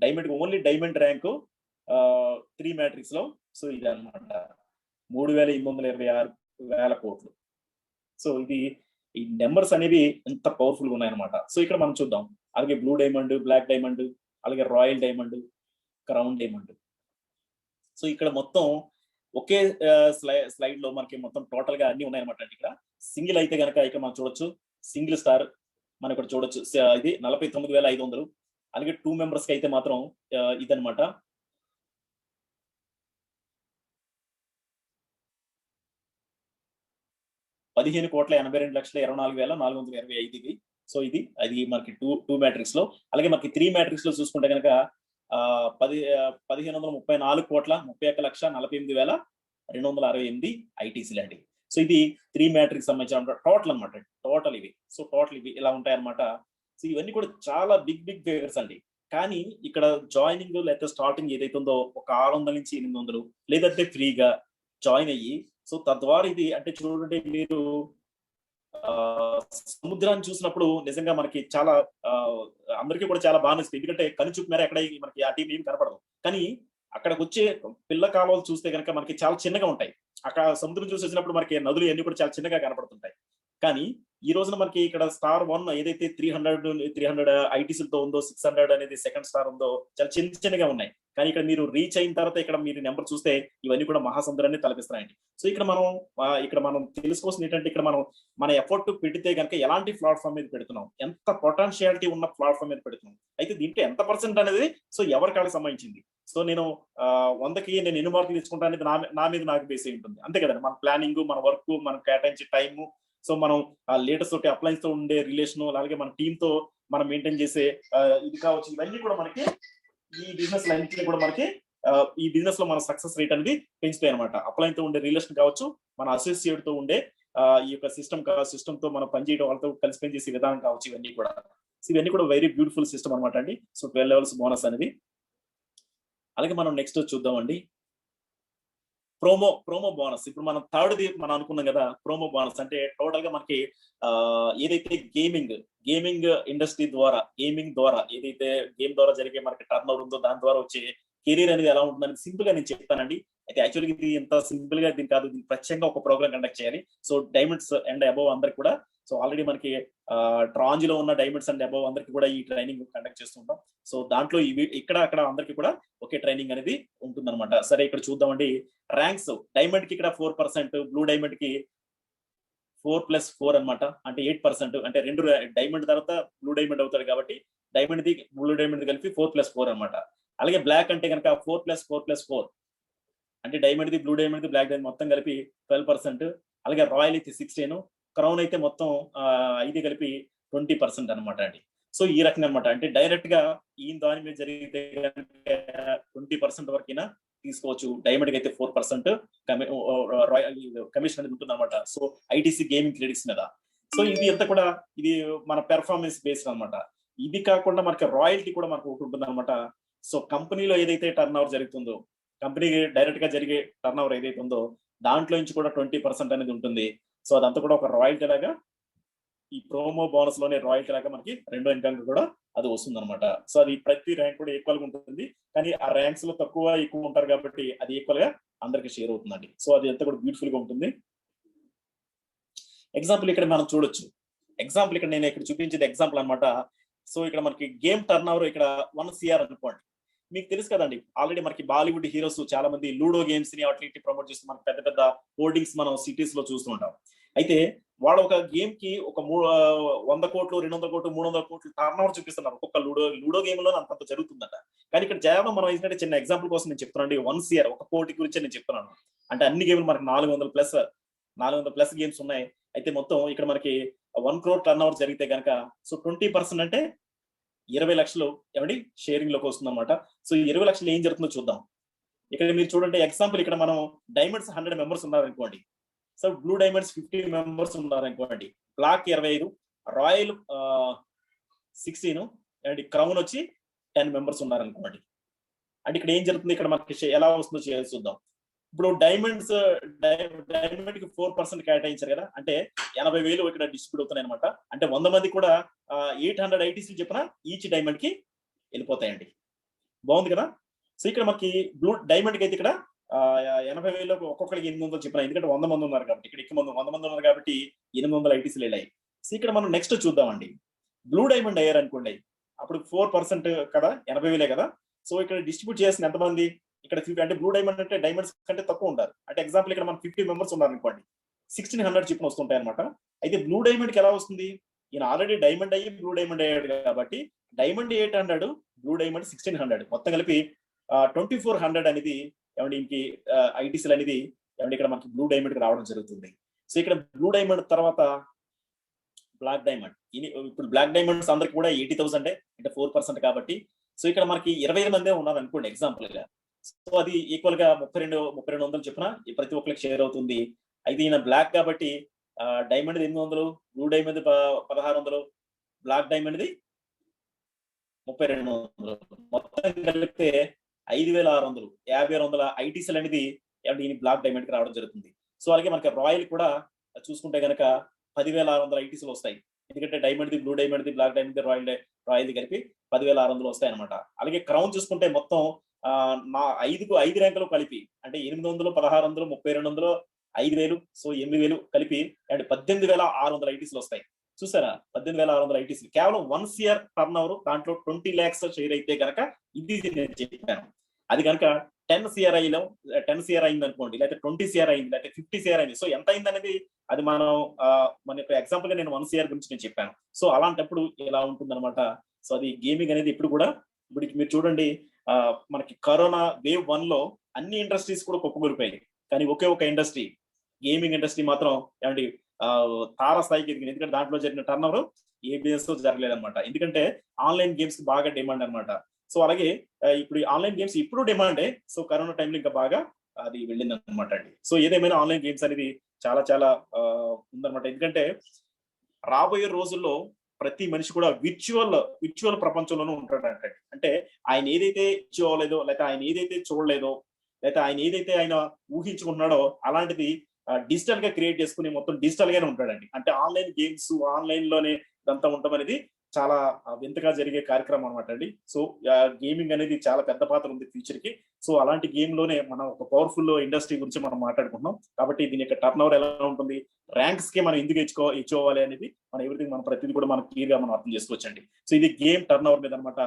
diamond only diamond rank 3 matrix లో. సో ఇది అనమాట 3,826,000 కోట్లు. సో ఇది ఈ నెంబర్స్ అనేవి ఎంత పవర్ఫుల్ గా ఉన్నాయన్నమాట. సో ఇక్కడ మనం చూద్దాం. అలాగే బ్లూ డైమండ్, బ్లాక్ డైమండ్, అలాగే royal diamond, crown diamond. So ఇక్కడ మొత్తం ఒకే స్లైడ్ లో మనకి మొత్తం టోటల్ గా అన్ని ఉన్నాయన్నమాట అండి. ఇక్కడ సింగిల్ అయితే కనుక ఇక్కడ మనం చూడొచ్చు సింగిల్ స్టార్ మనం ఇక్కడ చూడొచ్చు ఇది 49,500. అలాగే 2 మెంబర్స్ కి అయితే మాత్రం ఇదనమాట 15,82,24,2425 ఇది. సో అది మనకి టూ మ్యాట్రిక్స్ లో. అలాగే మనకి 3 మ్యాట్రిక్స్ లో చూసుకుంటే కనుక 1534 కోట్ల 31,48,268 ఐటీసీలు అండి. సో ఇది 3 మ్యాట్రిక్స్ సంబంధించిన టోటల్ అనమాట. టోటల్ ఇవి ఇలా ఉంటాయి అనమాట. సో ఇవన్నీ కూడా చాలా బిగ్ ఫిగర్స్ అండి. కానీ ఇక్కడ జాయినింగ్ లేకపోతే స్టార్టింగ్ ఏదైతే ఉందో ఒక 600 నుంచి 800 లేదంటే ఫ్రీగా జాయిన్ అయ్యి, సో తద్వారా ఇది అంటే చూడండి మీరు సముద్రాన్ని చూసినప్పుడు నిజంగా మనకి చాలా అందరికీ కూడా చాలా బాగా నచ్చుతుంది. ఎందుకంటే కనుచూపు మేర ఎక్కడ మనకి ఆ టీం ఏం కనపడదు. కానీ అక్కడికి వచ్చే పిల్ల కాలువలు చూస్తే కనుక మనకి చాలా చిన్నగా ఉంటాయి. అక్కడ సముద్రం చూసి వచ్చినప్పుడు మనకి నదులు అన్ని కూడా చాలా చిన్నగా కనపడుతుంటాయి. కానీ ఈ రోజున మనకి ఇక్కడ స్టార్ 1 ఏదైతే 300 ఐటీసీలతో ఉందో, 600 అనేది సెకండ్ స్టార్ ఉందో చాలా చిన్నగా ఉన్నాయి. కానీ ఇక్కడ మీరు రీచ్ అయిన తర్వాత ఇక్కడ మీరు నెంబర్ చూస్తే ఇవన్నీ కూడా మహాసముద్రాన్ని తలపిస్తాయండి. సో ఇక్కడ మనం తెలుసుకోవాల్సింది ఏంటంటే, ఇక్కడ మన ఎఫర్ట్ పెడితే కనుక ఎలాంటి ప్లాట్ఫామ్ మీద పెడుతున్నాం, ఎంత పొటెన్షియాలిటీ ఉన్న ప్లాట్ఫామ్ మీద పెడుతున్నాం, అయితే దీంట్లో ఎంత పర్సెంట్ అనేది సో ఎవరి కాళ్ళకి సంబంధించింది. సో నేను 100కి నేను ఎన్ని మార్కులు తీసుకుంటా అనేది నా మీద నాకు బేస్ అయి ఉంటుంది. అంతే కదండి. మన ప్లానింగ్, మన వర్క్, మనం కేటాయించే టైము, సో మనం లీడర్స్ తోటి అప్లయన్స్ తో ఉండే రిలేషన్, అలాగే మన టీమ్ తో మనం మెయింటైన్ చేసే ఇది కావచ్చు, ఇవన్నీ కూడా మనకి ఈ బిజినెస్ లైన్స్ కూడా మనకి ఈ బిజినెస్ లో మన సక్సెస్ రేట్ అనేది పెంచుతాయి అనమాట. అప్లైన్ తో ఉండే రిలేషన్ కావచ్చు, మన అసోసియేట్ తో ఉండే ఈ యొక్క సిస్టమ్ తో మనం పనిచేయడం, వాళ్ళతో కలిసి పనిచేసే విధానం కావచ్చు, ఇవన్నీ కూడా వెరీ బ్యూటిఫుల్ సిస్టమ్ అనమాట అండి. సో 12 లెవెల్స్ బోనస్ అనేది. అలాగే మనం నెక్స్ట్ చూద్దామండి ప్రోమో బోనస్. ఇప్పుడు మనం థర్డ్ది మనం అనుకున్నాం కదా, ప్రోమో బోనస్ అంటే టోటల్ గా మనకి ఏదైతే గేమింగ్ ఇండస్ట్రీ ద్వారా, ఏదైతే గేమ్ ద్వారా జరిగే మనకి టర్న్ ఓవర్ ఉందో దాని ద్వారా వచ్చే కెరీర్ అనేది ఎలా ఉంటుందని సింపుల్ గా నేను చెప్తానండి. అయితే యాక్చువల్గా ఇది ఇంత సింపుల్ గా దీని కాదు, దీనికి ప్రత్యేకంగా ఒక ప్రోగ్రామ్ కండక్ట్ చేయాలి. సో డైమండ్స్ అండ్ అబోవ్ అందరికి కూడా, సో ఆల్రెడీ మనకి ట్రాంజ్ లో ఉన్న డైమండ్స్ అండ్ అబోవ్ అందరికి కూడా ఈ ట్రైనింగ్ కండక్ట్ చేస్తుంటాం. సో దాంట్లో అక్కడ అందరికి కూడా ఒకే ట్రైనింగ్ అనేది ఉంటుందన్నమాట. సరే ఇక్కడ చూద్దామండి. ర్యాంక్స్ డైమండ్ కి ఇక్కడ 4%, బ్లూ డైమండ్ కి 4+4 అనమాట, అంటే 8%. అంటే 2 డైమండ్ తర్వాత బ్లూ డైమండ్ అవుతాడు కాబట్టి డైమండ్ ది బ్లూ డైమండ్ కలిపి 4+4 అనమాట. అలాగే బ్లాక్ అంటే కనుక 4+4+4 అంటే diamond the blue diamond the black diamond మొత్తం కలిపి 12%. అలాగే రాయల్ అయితే 16, క్రౌన్ అయితే మొత్తం 5 కలిపి 20% అనమాట అండి. సో ఈ రకంగా అనమాట. అంటే డైరెక్ట్ గా ఈ దాని మీద జరిగితే 20% వరకైనా తీసుకోవచ్చు. డైమండ్ కి అయితే 4% కమిషన్ అనేది ఉంటుంది అనమాట. సో ఐటీసీ గేమింగ్ క్రెడిట్స్ మీద. సో ఇది అంతా కూడా ఇది మన పెర్ఫార్మెన్స్ బేస్డ్ అనమాట. ఇది కాకుండా మనకి రాయల్టీ కూడా మనకు ఒకటి ఉంటుంది అనమాట. సో కంపెనీలో ఏదైతే టర్న్ ఓవర్ జరుగుతుందో, కంపెనీకి డైరెక్ట్ గా జరిగే టర్న్ ఓవర్ ఏదైతే ఉందో దాంట్లో నుంచి కూడా 20% అనేది ఉంటుంది. సో అదంతా కూడా ఒక రాయల్టీ లాగా, ఈ ప్రోమో బోనస్ లోనే రాయల్టీ లాగా మనకి రెండో ఇన్కమ్ కూడా అది వస్తుంది అనమాట. సో అది ప్రతి ర్యాంక్ కూడా ఈక్వల్ గా ఉంటుంది. కానీ ఆ ర్యాంక్స్ లో ఎక్కువ ఉంటారు కాబట్టి అది ఈక్వల్ గా అందరికి షేర్ అవుతుందండి. సో అది అంతా కూడా బ్యూటిఫుల్ గా ఉంటుంది. ఎగ్జాంపుల్ ఇక్కడ మనం చూడొచ్చు. ఇక్కడ నేను ఇక్కడ చూపించేది ఎగ్జాంపుల్ అనమాట. సో ఇక్కడ మనకి గేమ్ టర్న్ ఓవర్ ఇక్కడ 1 CR అనుకోండి. మీకు తెలుసు కదండి, ఆల్రెడీ మనకి బాలీవుడ్ హీరోస్ చాలా మంది లూడో గేమ్స్ ని వాటిని ప్రమోట్ చేస్తూ మనకి పెద్ద హోర్డింగ్స్ మనం సిటీస్ లో చూస్తుంటాం. అయితే వాళ్ళు ఒక గేమ్ కి ఒక 100 కోట్లు, 200 కోట్లు, 300 కోట్లు టర్న్ ఓవర్ చూపిస్తున్నారు. ఒక్కొక్క లూడో గేమ్ లో అంత జరుగుతుందట. కానీ ఇక్కడ జవాబు మనం ఏంటంటే చిన్న ఎగ్జాంపుల్ కోసం నేను చెప్తున్నాను. 1 CR ఒక కోటి గురించి నేను చెప్తున్నాను. అంటే అన్ని గేమ్లు మనకి 400+ గేమ్స్ ఉన్నాయి. అయితే మొత్తం ఇక్కడ మనకి 1 crore టర్న్ ఓవర్ జరిగితే కనుక సో 20% అంటే 20 లక్షలు ఏమండి షేరింగ్ లోకి వస్తుంది అనమాట. సో 20 లక్షలు ఏం జరుగుతుందో చూద్దాం. ఇక్కడ మీరు చూడండి ఎగ్జాంపుల్, ఇక్కడ మనం డైమండ్స్ 100 మెంబర్స్ ఉన్నారనుకోండి. సో బ్లూ డైమండ్స్ 50 మెంబర్స్ ఉన్నారనుకోండి. బ్లాక్ 25, రాయల్ 16 అండ్ క్రౌన్ వచ్చి 10 మెంబర్స్ ఉన్నారనుకోండి. అంటే ఇక్కడ ఏం జరుగుతుంది, ఇక్కడ మనకి ఎలా వస్తుందో చూద్దాం. ఇప్పుడు డైమండ్ కి 4% కేటాయించారు కదా, అంటే 80,000 ఇక్కడ డిస్ట్రిబ్యూట్ అవుతున్నాయి అనమాట. అంటే 100 మంది కూడా 800 ఐటీసీ చెప్పిన ఈచ్ డైమండ్ కి వెళ్ళిపోతాయండి. బాగుంది కదా. సో ఇక్కడ మనకి బ్లూ డైమండ్ కి అయితే ఇక్కడ 80,000 ఒక్కొక్కరికి 800 చెప్పిన, ఎందుకంటే 100 మంది ఉన్నారు కాబట్టి, ఇక్కడ 100 మంది ఉన్నారు కాబట్టి 800 ఐటీసీలు వెళ్ళాయి. సో ఇక్కడ మనం నెక్స్ట్ చూద్దామండి. బ్లూ డైమండ్ అయ్యారు అనుకోండి, అప్పుడు 4% కదా, 80,000 కదా. సో ఇక్కడ డిస్ట్రిబ్యూట్ చేసిన ఎంతమంది, ఇక్కడ 50, అంటే బ్లూ డైమండ్ అంటే డైమండ్స్ కంటే తక్కువ ఉంటారు. అంటే ఎగ్జాంపుల్ ఇక్కడ మనం 50 మెంబర్స్ ఉన్నారు అనుకోండి, 1600 చిప్న వస్తుంటాయి అనమాట. అయితే బ్లూ డైమండ్ కి ఎలా వస్తుంది, ఈయన ఆల్రెడీ డైమండ్ అయ్యి బ్లూ డైమండ్ అయ్యాడు కాబట్టి డైమండ్ 800, బ్లూ డైమండ్ 1600, మొత్తం కలిపి 2400 అనేది ఏమంటే ఇంకి ఐటీసీలు అనేది ఏమంటే ఇక్కడ మనకి బ్లూ డైమండ్ కి రావడం జరుగుతుంది. సో ఇక్కడ బ్లూ డైమండ్ తర్వాత బ్లాక్ డైమండ్. ఇప్పుడు బ్లాక్ డైమండ్స్ అందరికి కూడా 80,000 అంటే 4% కాబట్టి. సో ఇక్కడ మనకి 25 మందే ఉన్నారు అనుకోండి ఎగ్జాంపుల్ గా. సో అది ఈక్వల్ గా 3200 చొప్పున ప్రతి ఒక్కరికి షేర్ అవుతుంది. అయితే ఈయన బ్లాక్ కాబట్టి డైమండ్ 800, బ్లూ డైమండ్ 1600, బ్లాక్ డైమండ్ది 3200, మొత్తం కలిపితే 5600, 5200 ఐటీసీలు అనేది ఈయన బ్లాక్ డైమండ్ కి రావడం జరుగుతుంది. సో అలాగే మనకి రాయల్ కూడా చూసుకుంటే కనుక 10,600 ఐటీసీలు వస్తాయి. ఎందుకంటే డైమండ్ది, బ్లూ డైమండ్ది, బ్లాక్ డైమండ్ది, రాయల్ది కలిపి 10,600 వస్తాయి అనమాట. అలాగే క్రౌన్ చూసుకుంటే మొత్తం నా 5 ర్యాంకులు కలిపి అంటే 800, 1600, 3200, 5,000, సో 8,000 కలిపి అండ్ 18,600 ఐటీసీలు వస్తాయి. చూసారా 18,600 ఐటీసీ కేవలం 1 CR టర్న్ ఓవర్, దాంట్లో 20 lakhs షేర్ అయితే కనుక ఇది నేను చెప్పాను. అది కనుక 10 CR అయింది అనుకోండి, లేకపోతే 20 CR అయింది, లేకపోతే 50 CR అయింది. సో ఎంత అయింది అనేది అది మనం మన యొక్క ఎగ్జాంపుల్ గా నేను 1 CR గురించి నేను చెప్పాను. సో అలాంటప్పుడు ఎలా ఉంటుంది అనమాట. సో అది గేమింగ్ అనేది ఇప్పుడు కూడా ఇప్పుడు మీరు చూడండి మనకి కరోనా వేవ్ 1 లో అన్ని ఇండస్ట్రీస్ కూడా కుప్పకూలిపోయాయి. కానీ ఒకే ఒక ఇండస్ట్రీ, గేమింగ్ ఇండస్ట్రీ మాత్రం ఏమండి తార స్థాయికి ఎదిగింది. ఎందుకంటే దాంట్లో జరిగిన టర్న్ ఓవర్ ఏ బిజినెస్ తో జరగలేదు అనమాట. ఎందుకంటే ఆన్లైన్ గేమ్స్ కి బాగా డిమాండ్ అనమాట. సో అలాగే ఇప్పుడు ఆన్లైన్ గేమ్స్ ఇప్పుడు డిమాండే. సో కరోనా టైంలో ఇంకా బాగా అది వెళ్ళింది అనమాట అండి. సో ఏదేమైనా ఆన్లైన్ గేమ్స్ అనేది చాలా చాలా ఉందన్నమాట. ఎందుకంటే రాబోయే రోజుల్లో ప్రతి మనిషి కూడా విర్చువల్ ప్రపంచంలోనూ ఉంటాడంట. అంటే ఆయన ఏదైతే చూడలేదో, లేకపోతే ఆయన ఏదైతే చూడలేదో, లేకపోతే ఆయన ఏదైతే ఆయన ఊహించుకుంటున్నాడో అలాంటిది డిజిటల్ గా క్రియేట్ చేసుకుని మొత్తం డిజిటల్ గానే ఉంటాడండి. అంటే ఆన్లైన్ గేమ్స్ ఆన్లైన్ లోనే ఇదంతా ఉండడం అనేది చాలా వింతగా జరిగే కార్యక్రమం అనమాట అండి. సో గేమింగ్ అనేది చాలా పెద్ద పాత్ర ఉంది ఫ్యూచర్ కి. సో అలాంటి గేమ్ లోనే మనం ఒక పవర్ఫుల్ ఇండస్ట్రీ గురించి మనం మాట్లాడుకుంటున్నాం. కాబట్టి దీని యొక్క టర్న్ ఓవర్ ఎలా ఉంటుంది, ర్యాంక్స్ కి మనం ఎందుకు ఇచ్చుకోవాలి అనేది మనం ఎవ్రీథింగ్ మన ప్రతిదీ కూడా మనం క్లియర్ గా మనం అర్థం చేసుకోవచ్చండి. సో ఇది గేమ్ టర్న్ ఓవర్ మీద అనమాట.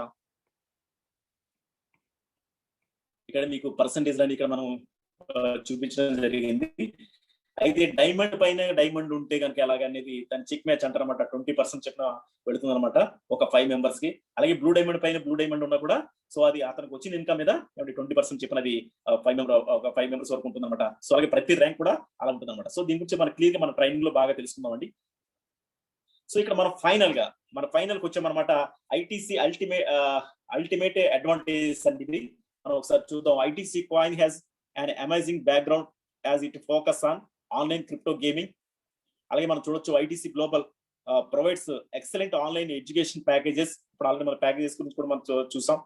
ఇక్కడ మీకు పర్సంటేజ్ అని ఇక్కడ మనం చూపించడం జరిగింది. అయితే డైమండ్ పైన డైమండ్ ఉంటే కనుక ఎలాగనేది దాని చెక్ మ్యాచ్ అంటారనమాట. 20% చెప్పిన వెళుతుంది అనమాట ఒక 5 members కి. అలాగే బ్లూ డైమండ్ పైన బ్లూ డైమండ్ ఉన్నా కూడా సో అది అతనికి వచ్చిన ఇన్కమ్ మీద 20% చెప్పినది 5 members వరకు ఉంటుంది అనమాట. సో అలాగే ప్రతి ర్యాంక్ కూడా అలా ఉంటుంది అనమాట. సో దీని గురించి మనం క్లియర్ గా మన ట్రైనింగ్ లో బాగా తెలుసుకుందామండి. సో ఇక్కడ మనం ఫైనల్ కి వచ్చామన్నమాట. ఐటీసీ అల్టిమేట్ అడ్వాంటేజ్ అనేది మనం ఒకసారి చూద్దాం. ITC coin has an amazing background as it focus on online crypto gaming. అలాగే మనం చూడొచ్చు ITC global provides excellent online education packages. ఇప్పుడు ఆల్రెడీ మన ప్యాకేజెస్ గురించి కూడా మనం చూసాం.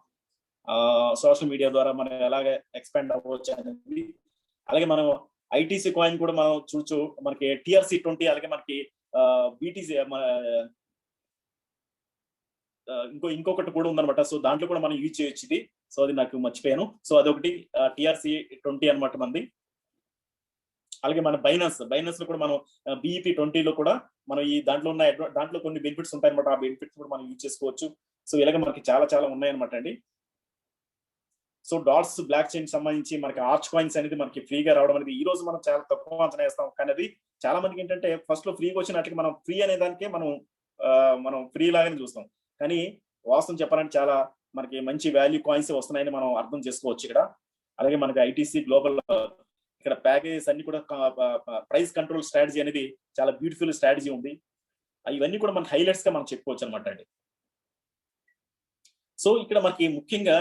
సోషల్ మీడియా ద్వారా మనం ఎలాగ ఎక్స్పాండ్ అవ్వచ్చు అనేది. అలాగే మనం ఐటీసీ కాయిన్ కూడా మనం చూడొచ్చు. మనకి TRC20 అలాగే మనకి బీటీసీ ఇంకొకటి కూడా ఉందన్నమాట. సో దాంట్లో కూడా మనం యూజ్ చేయొచ్చు ఇది. సో అది నాకు మర్చిపోయాను. సో అదొకటి TRC20 అనమాట మంది. అలాగే మన బైనాన్స్ లో కూడా మనం BEP20 లో కూడా మనం ఈ దాంట్లో కొన్ని బెనిఫిట్స్ ఉంటాయి అనమాట. ఆ బెనిఫిట్స్ కూడా మనం యూజ్ చేసుకోవచ్చు. సో ఇలాగ మనకి చాలా చాలా ఉన్నాయన్నమాట అండి. సో డాట్స్ బ్లాక్ చైన్ సంబంధించి మనకి ఆర్చ్ కాయిన్స్ అనేది మనకి ఫ్రీగా రావడం అనేది ఈ రోజు మనం చాలా తక్కువ అంచనా వేస్తాం. కానీ అది చాలా మందికి ఏంటంటే ఫస్ట్ లో ఫ్రీగా వచ్చినట్లకి మనం ఫ్రీ అనే దానికే మనం ఫ్రీ లాగానే చూస్తాం. కానీ వాస్తవం చెప్పాలంటే చాలా మనకి మంచి వాల్యూ కాయిన్స్ వస్తున్నాయని మనం అర్థం చేసుకోవచ్చు ఇక్కడ. అలాగే మనకి ఐటీసీ గ్లోబల్ ఇక్కడ ప్యాకేజెస్ అన్ని కూడా ప్రైస్ కంట్రోల్ స్ట్రాటజీ అనేది చాలా బ్యూటిఫుల్ స్ట్రాటజీ ఉంది. ఇవన్నీ కూడా మన హైలైట్స్ గా మనం చెప్పుకోవచ్చు అనమాట అండి. సో ఇక్కడ మనకి ముఖ్యంగా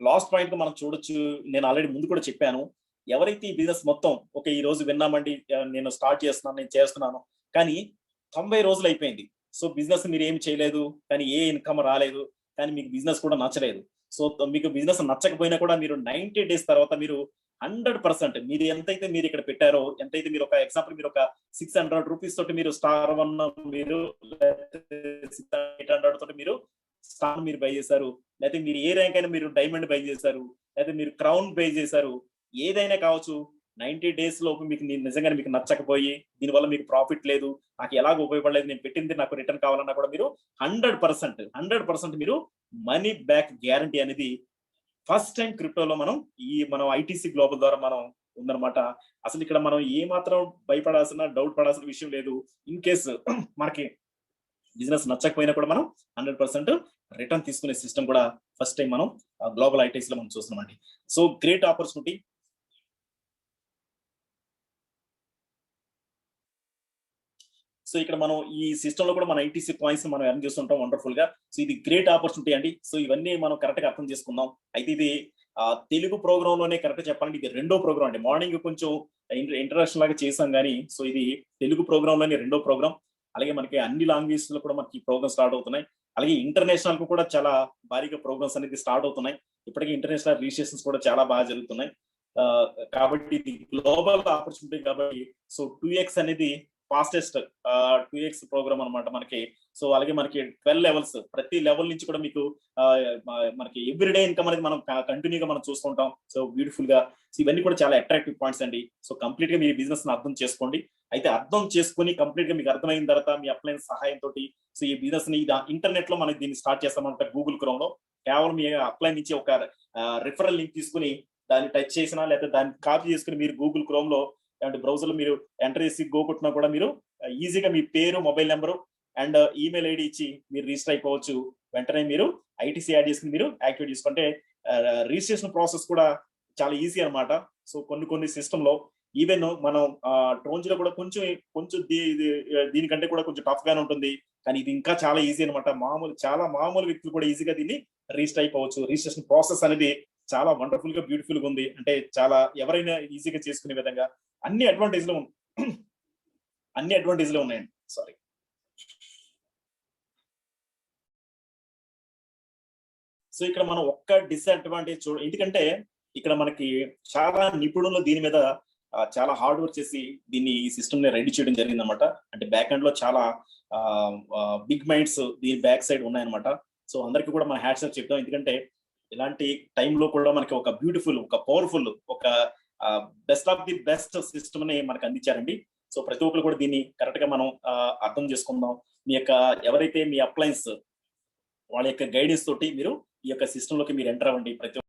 లాస్ట్ పాయింట్ మనం చూడొచ్చు. నేను ఆల్రెడీ ముందు కూడా చెప్పాను. ఎవరైతే ఈ బిజినెస్ మొత్తం ఈ రోజు విన్నామండి, నేను స్టార్ట్ చేస్తున్నాను, నేను చేస్తున్నాను, కానీ 90 రోజులు అయిపోయింది. సో బిజినెస్ మీరు ఏమి చేయలేదు, కానీ ఏ ఇన్కమ్ రాలేదు, కానీ మీకు బిజినెస్ కూడా నచ్చలేదు. సో మీకు బిజినెస్ నచ్చకపోయినా కూడా మీరు 90 days తర్వాత మీరు 100% మీరు ఎంతైతే మీరు ఇక్కడ పెట్టారో, ఎంతైతే మీరు ఒక ఎగ్జాంపుల్ మీరు ఒక 600 రూపీస్ తోటి మీరు స్టార్ 1 మీరు 800 తోటి మీరు స్టార్ మీరు బై చేశారు, లేకపోతే మీరు ఏ ర్యాంక్ అయినా మీరు డైమండ్ బై చేశారు, లేకపోతే మీరు క్రౌన్ బై చేశారు, ఏదైనా కావచ్చు. 90 days లోపు మీకు నిజంగా మీకు నచ్చకపోయి దీనివల్ల మీకు ప్రాఫిట్ లేదు, నాకు ఎలాగ ఉపయోగపడలేదు, నేను పెట్టింది నాకు రిటర్న్ కావాలన్నా కూడా మీరు 100% మీరు మనీ బ్యాక్ గ్యారంటీ అనేది ఫస్ట్ టైం క్రిప్టోలో మనం ఐటీసీ గ్లోబల్ ద్వారా మనం ఉందన్నమాట. అసలు ఇక్కడ మనం ఏ మాత్రం భయపడాల్సిన డౌట్ పడాల్సిన విషయం లేదు. ఇన్ కేసు మనకి బిజినెస్ నచ్చకపోయినా కూడా మనం 100% రిటర్న్ తీసుకునే సిస్టమ్ కూడా ఫస్ట్ టైం మనం గ్లోబల్ ఐటీసీ లో మనం చూస్తున్నామండి. So great opportunity. సో ఇక్కడ మనం ఈ సిస్టమ్ లో కూడా మన ఐటీసీ కాయిన్స్ మనం ఎర్న్ చేస్తుంటాం వండర్ఫుల్ గా. సో ఇది గ్రేట్ ఆపర్చునిటీ అండి. సో ఇవన్నీ మనం కరెక్ట్ గా అర్థం చేసుకుందాం. అయితే ఇది తెలుగు ప్రోగ్రామ్ లోనే కరెక్ట్ చెప్పాలంటే ఇది రెండో ప్రోగ్రామ్ అండి. మార్నింగ్ కొంచెం ఇంటర్నేషనల్ లాగా చేసాం కానీ సో ఇది తెలుగు ప్రోగ్రామ్ లోనే రెండో ప్రోగ్రామ్. అలాగే మనకి అన్ని లాంగ్వేజెస్ లో కూడా మనకి ప్రోగ్రామ్ స్టార్ట్ అవుతున్నాయి. అలాగే ఇంటర్నేషనల్ కు కూడా చాలా భారీగా ప్రోగ్రామ్స్ అనేది స్టార్ట్ అవుతున్నాయి. ఇప్పటికే ఇంటర్నేషనల్ రిజిస్ట్రేషన్స్ కూడా చాలా బాగా జరుగుతున్నాయి. కాబట్టి ఇది గ్లోబల్ ఆపర్చునిటీ కాబట్టి సో 2x అనేది ఫాస్టెస్ట్ 2x ప్రోగ్రామ్ అనమాట మనకి. సో అలాగే మనకి 12 లెవెల్స్, ప్రతి లెవెల్ నుంచి కూడా మీకు మనకి ఎవ్రీడే ఇన్కమ్ అనేది మనం కంటిన్యూగా మనం చూస్తుంటాం. సో బ్యూటిఫుల్ గా. సో ఇవన్నీ కూడా చాలా అట్రాక్టివ్ పాయింట్స్ అండి. సో కంప్లీట్ గా మీ బిజినెస్ ని అర్థం చేసుకోండి. అయితే అర్థం చేసుకుని కంప్లీట్ గా మీకు అర్థమైన తర్వాత మీ అప్లైన్ సహాయంతో సో ఈ బిజినెస్ ని ఇంటర్నెట్ లో మనం దీన్ని స్టార్ట్ చేస్తామంట. గూగుల్ క్రోమ్ లో కేవలం మీ అప్లైన్ నుంచి ఒక రిఫరల్ లింక్ తీసుకుని దాన్ని టచ్ చేసినా లేదా దాన్ని కాపీ చేసుకుని మీరు గూగుల్ క్రోమ్ లో అంటే బ్రౌజర్ లో మీరు ఎంటర్ చేసి గో కొట్టినా కూడా మీరు ఈజీగా మీ పేరు, mobile number and email ID ఇచ్చి మీరు రిజిస్టర్ అయిపోవచ్చు. వెంటనే మీరు ఐటీసీ యాడ్ చేసుకుని మీరు యాక్టివేట్ చేసుకుంటే రిజిస్ట్రేషన్ ప్రాసెస్ కూడా చాలా ఈజీ అనమాట. సో కొన్ని సిస్టమ్ లో ఈవెన్ మనం ట్రోన్స్ లో కూడా కొంచెం దీనికంటే కూడా కొంచెం టఫ్ గానే ఉంటుంది. కానీ ఇది ఇంకా చాలా ఈజీ అనమాట. మామూలు వ్యక్తులు కూడా ఈజీగా దీన్ని రిజిస్టర్ అయిపోవచ్చు. రిజిస్ట్రేషన్ ప్రాసెస్ అనేది చాలా వండర్ఫుల్ గా బ్యూటిఫుల్ గా ఉంది. అంటే చాలా ఎవరైనా ఈజీగా చేసుకునే విధంగా అన్ని అడ్వాంటేజ్ లో ఉన్నాయండి. సారీ. సో ఇక్కడ మనం ఒక్క డిసడ్వాంటేజ్ ఎందుకంటే ఇక్కడ మనకి చాలా నిపుణులు దీని మీద చాలా హార్డ్ వర్క్ చేసి ఈ సిస్టమ్ ని రెడీ చేయడం జరిగింది అనమాట. అంటే బ్యాక్ ఎండ్ లో చాలా బిగ్ మైండ్స్ దీని బ్యాక్ సైడ్ ఉన్నాయన్నమాట. సో అందరికీ కూడా మన హ్యాట్స్ ఆఫ్ చెప్తాం. ఎందుకంటే ఇలాంటి టైంలో కూడా మనకి ఒక బ్యూటిఫుల్, ఒక పవర్ఫుల్, ఒక best of the best system ని మనకు అందించారండి. సో ప్రతి ఒక్కరు కూడా దీన్ని కరెక్ట్ గా మనం అర్థం చేసుకుందాం. మీ యొక్క ఎవరైతే మీ అప్లయన్స్ వాళ్ళ యొక్క గైడెన్స్ తోటి మీరు ఈ యొక్క సిస్టమ్ లోకి మీరు ఎంటర్ అవ్వండి. ప్రతి